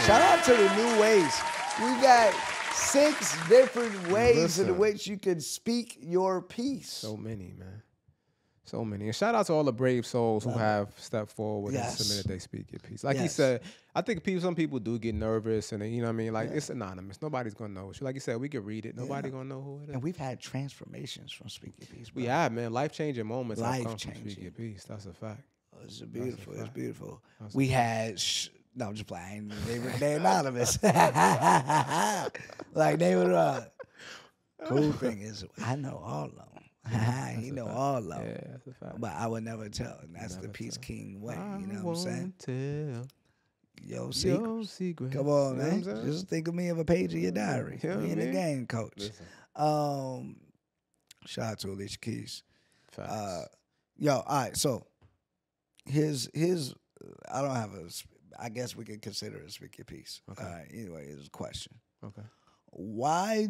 Shout out to the new ways. We got 6 different ways in which you can speak your piece.
So many, man. So many. And shout out to all the brave souls who have stepped forward and submitted they Speak Your Piece. Like he said, I think some people do get nervous and you know what I mean? Like it's anonymous. Nobody's gonna know. Like you said, we can read it. Nobody gonna know who it is.
And we've had transformations from Speak Your Piece. Bro.
We have, man. Life-changing moments have come from
Life-changing.
Speak Your Piece. That's a fact.
It's beautiful. It's beautiful. We had no, I'm just playing. They anonymous. Like they were. Cool thing is, I know all of them. He know all of them.
Yeah, that's a fact.
But I would never tell. And that's the Peace King way. You know what I'm saying?
Tell
Your
secret.
Come on, man. Just think of me of a page of your diary.
Yeah,
me in the game, coach.
Listen.
Shout out to Alicia Keys.
Facts.
All right. So his. I don't have a. I guess we could consider it a Speak Your Piece.
Okay.
All right. Anyway, it's a question.
Okay.
Why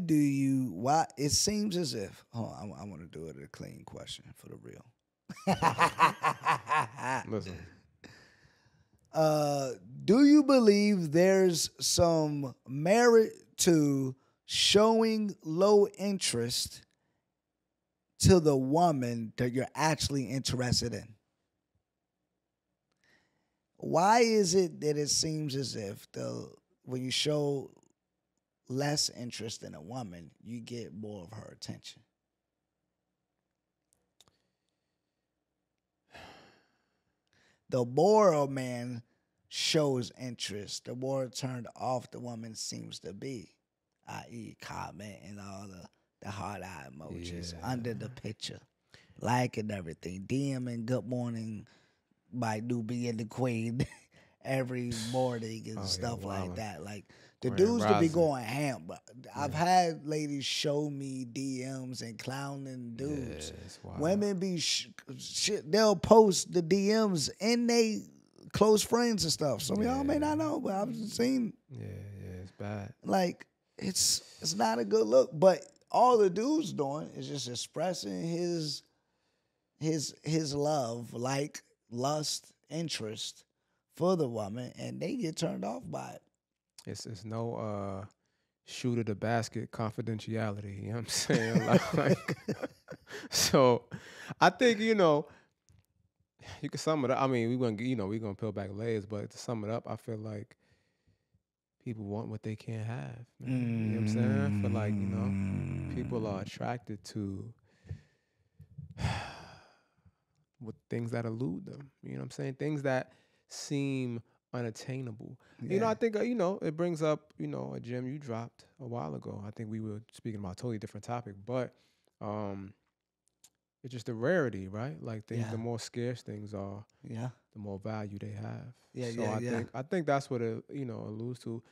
it seems as if, I want to do it a clean question for the real.
Listen.
Do you believe there's some merit to showing low interest to the woman that you're actually interested in? Why is it that it seems as if when you show less interest in a woman, you get more of her attention? The more a man shows interest, the more turned off the woman seems to be, i.e. commenting all the heart eye emojis under the picture, liking everything, DMing good morning, my newbie and the queen every morning and stuff like that. Like the dudes to be going ham, but I've had ladies show me DMs and clowning dudes. Women be shit. They'll post the DMs and they close friends and stuff. Some of y'all may not know, but I've seen.
Yeah, it's bad.
Like it's not a good look. But all the dude's doing is just expressing his love, like lust, interest for the woman, and they get turned off by it.
It's no shoot at the basket confidentiality. You know what I'm saying? like so I think, you can sum it up. I mean, we're gonna peel back layers, but to sum it up, I feel like people want what they can't have. Man. You know what I'm saying? I feel like, people are attracted to with things that elude them. You know what I'm saying? Things that seem unattainable.
Yeah.
I think, it brings up, a gem you dropped a while ago. I think we were speaking about a totally different topic, but it's just the rarity, right? Like things, the more scarce things are, the more value they have. I think that's what it, alludes to.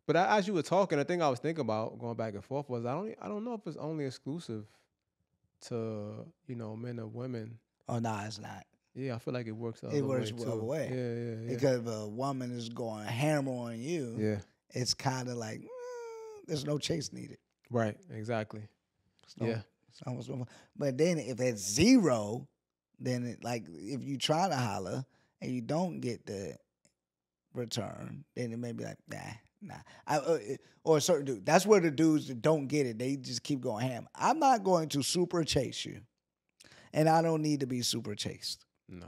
But as you were talking, the thing I was thinking about going back and forth was I don't know if it's only exclusive to, men or women.
Oh, no, it's not.
Yeah, I feel like it works the
other way.
Yeah.
Because if a woman is going hammer on you, it's kind of like, there's no chase needed.
Right, exactly.
It's almost, but then if it's zero, then if you try to holler and you don't get the return, then it may be like, nah. Or a certain dude. That's where the dudes that don't get it, they just keep going ham. I'm not going to super chase you, and I don't need to be super chased.
No.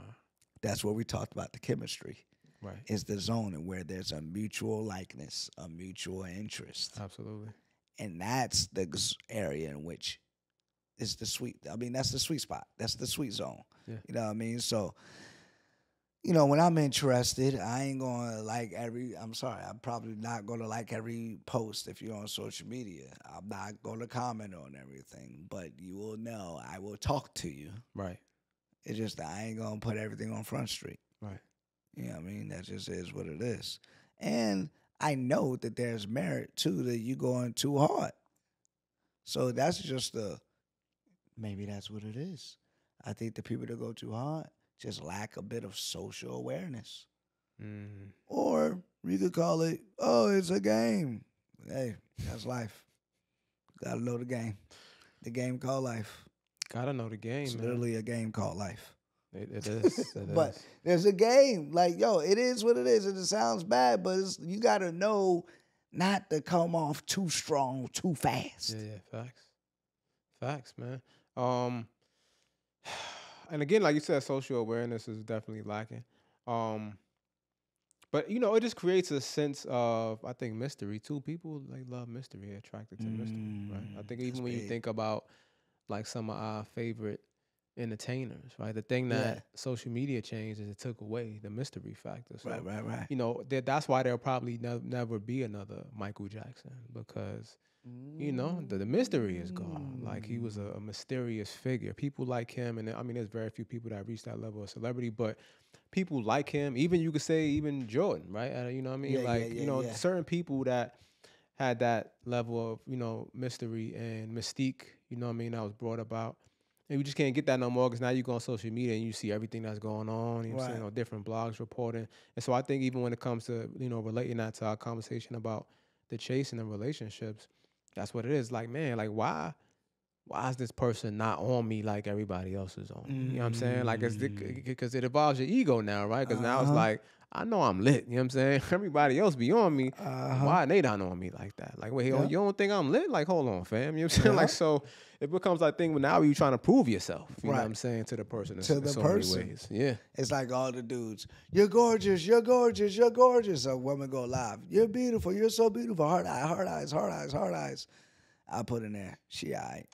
That's where we talked about the chemistry.
Right.
It's the zone and where there's a mutual likeness, a mutual interest.
Absolutely.
And that's the area in which is the sweet. I mean, that's the sweet spot. That's the sweet zone. Yeah. You know what I mean? So you know, when I'm interested, I ain't gonna like I'm probably not gonna like every post if you're on social media. I'm not gonna comment on everything, but you will know I will talk to you.
Right.
It's just that I ain't gonna put everything on Front Street.
Right.
You know what I mean? That just is what it is. And I know that there's merit to that you going too hard. So that's just maybe that's what it is. I think the people that go too hard just lack a bit of social awareness.
Mm-hmm.
Or you could call it, oh, it's a game. Hey, that's life. Gotta know the game. The game called life.
Gotta know the game,
It's
man.
literally a game called life.
It is.
But there's a game. Like, yo, it is what it is. And it sounds bad, but you got to know not to come off too strong, too fast.
Yeah, facts. Facts, man. And again, like you said, social awareness is definitely lacking. But, you know, it just creates a sense of, I think, mystery, too. People, love mystery, attracted to mystery, right? I think even when you think about, like, some of our favorite entertainers, right? The thing that social media changed is it took away the mystery factor. So,
Right.
You know, that's why there'll probably never be another Michael Jackson because, you know, the mystery is gone. Like, he was a mysterious figure. People like him, and I mean, there's very few people that reach that level of celebrity, but people like him. Even you could say even Jordan, right? You know what I mean? Certain people that had that level of, you know, mystery and mystique, you know what I mean, that was brought about. And we just can't get that no more because now you go on social media and you see everything that's going on. You know what I'm saying? Or different blogs reporting. And so I think even when it comes to, you know, relating that to our conversation about the chasing and relationships, that's what it is. Like, man, like, why is this person not on me like everybody else is on me? You know what I'm saying? Like, because it involves your ego now, right? Because now it's like, I know I'm lit. You know what I'm saying? Everybody else be on me. Why are they not on me like that? Like, wait, you don't think I'm lit? Like, hold on, fam. You know what I'm saying? Like, so it becomes like thing, but now you trying to prove yourself. You know what I'm saying? To the person in so many ways. Yeah.
It's like all the dudes. You're gorgeous. You're gorgeous. You're gorgeous. A woman go live. You're beautiful. You're so beautiful. Heart eyes. Heart eyes. Heart eyes. Heart eyes. I put in there. She all right.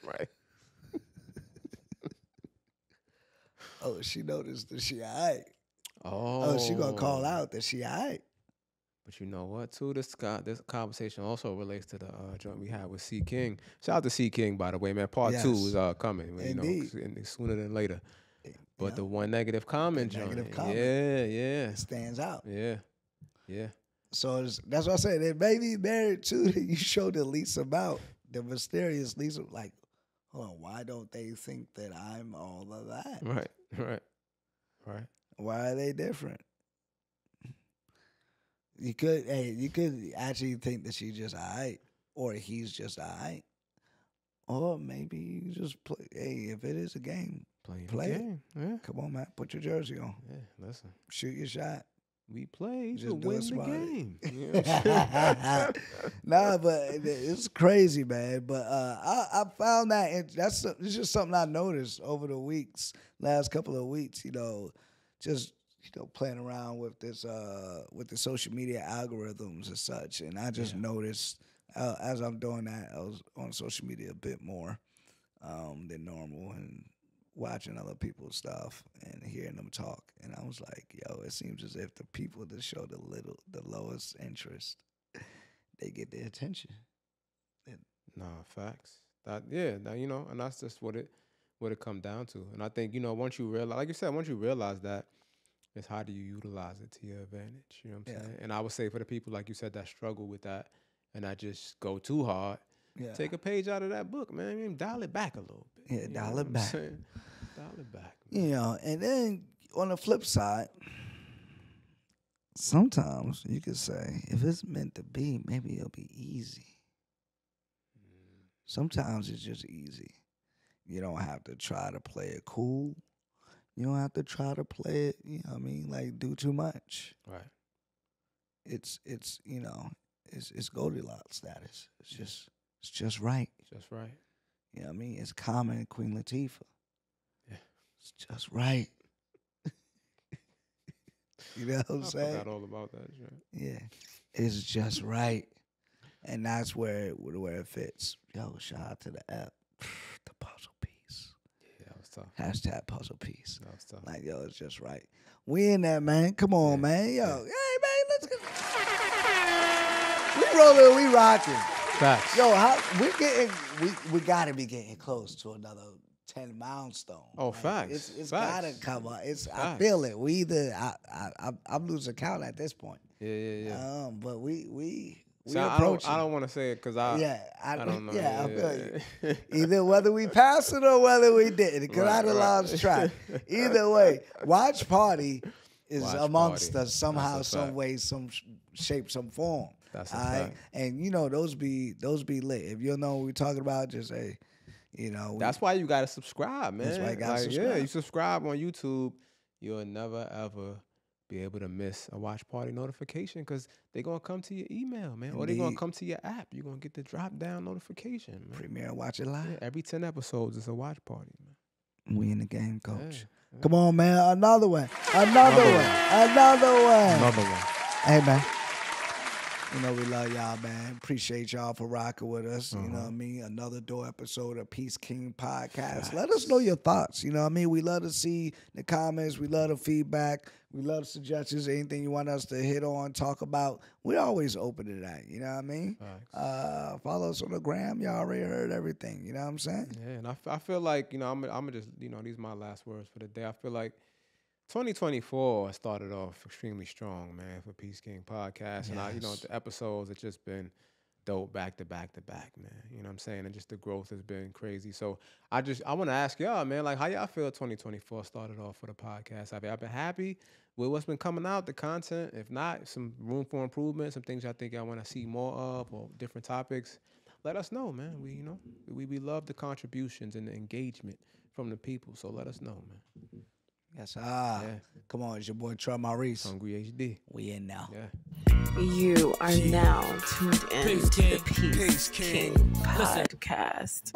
Right.
Oh, she noticed that she all right.
Oh,
she gonna call out that she all right.
But you know what, too? This conversation also relates to the joint we had with C. King. Shout out to C. King, by the way, man. Part 2 is coming. You know, sooner than later. But the one negative comment joint. Yeah.
It stands out.
Yeah.
So that's what I say. They may be married too. You showed the Lisa about the mysterious Lisa. Like, hold on, why don't they think that I'm all of that?
Right.
Why are they different? You could actually think that she's just all right, or he's just all right, or maybe you just play. Hey, if it is a game, play it.
Yeah.
Come on, man, put your jersey on.
Yeah, listen,
shoot your shot.
We play
just
to win the game.
Nah, but it's crazy, man. But I found that it's just something I noticed over the last couple of weeks. You know, just playing around with this with the social media algorithms and such, and I just noticed as I'm doing that, I was on social media a bit more than normal and watching other people's stuff and hearing them talk, and I was like, yo, it seems as if the people that show the lowest interest, they get the attention.
Nah, facts. You know, and that's just what it come down to. And I think, you know, once you realize, like you said, once you realize that, it's how do you utilize it to your advantage? You know what I'm saying? And I would say for the people, like you said, that struggle with that and that just go too hard, take a page out of that book, man. I mean, dial it back a little bit.
Yeah, dial it back.
Dial it back.
Man. You know, and then on the flip side, sometimes you could say, if it's meant to be, maybe it'll be easy. Sometimes it's just easy. You don't have to try to play it cool. You don't have to try to play it, you know what I mean, like do too much.
Right.
It's you know, it's Goldilocks status. It's just right.
Just right.
You know what I mean? It's Common and Queen Latifah.
Yeah.
It's just right. You know what I'm saying?
I forgot all about that shit.
Yeah. It's just right. And that's where it fits. Yo, shout out to the app. The puzzle piece.
Yeah, I was was tough.
Hashtag puzzle piece.
That was tough.
Like, yo, it's just right. We in that, man. Come on, man. Yo, hey, man, let's go. We rolling, we rocking.
Facts.
Yo, we gotta be getting close to another 10 milestone.
Oh,
like,
facts.
It's
facts.
gotta come up.
Facts.
I feel it. We either I'm losing count at this point.
Yeah.
But we
So
approach.
I don't want to say it because I don't know.
Yeah, I feel you. Either whether we passed it or whether we didn't, because I done lost track. Either way, watch party is amongst us somehow, some way, some shape, some form.
That's a fact.
And you know those be lit. If you know what we're talking about, just say, you know.
That's why you gotta subscribe, man.
That's why you gotta subscribe.
Yeah, you subscribe on YouTube, you'll never ever be able to miss a watch party notification because they're gonna come to your email, man. Indeed. Or they're gonna come to your app. You're gonna get the drop down notification, man.
Premiere and watch it live.
Yeah, every 10 episodes is a watch party, man.
We in the game, coach.
Yeah.
Come on, man. Another one. Another one. Hey, man. You know, we love y'all, man. Appreciate y'all for rocking with us. You know what I mean? Another dope episode of Peace King Podcast. Let us know your thoughts. You know what I mean? We love to see the comments. We love the feedback. We love suggestions. Anything you want us to hit on, talk about. We're always open to that. You know what I mean? Follow us on the gram. Y'all already heard everything. You know what I'm saying?
Yeah, and I feel like, you know, I'm going to just, you know, these are my last words for the day. I feel like 2024 started off extremely strong, man, for Peace King Podcast. Yes. And, you know, the episodes have just been dope back to back to back, man. You know what I'm saying? And just the growth has been crazy. So I want to ask y'all, man, like, how y'all feel 2024 started off for the podcast? Have y'all been happy with what's been coming out, the content? If not, some room for improvement, some things y'all think y'all want to see more of or different topics, let us know, man. We love the contributions and the engagement from the people. So let us know, man.
Yes, Come on, it's your boy Trell Maurice
Hungry HD.
We in now.
Yeah.
You are now tuned in to the Peace King Podcast.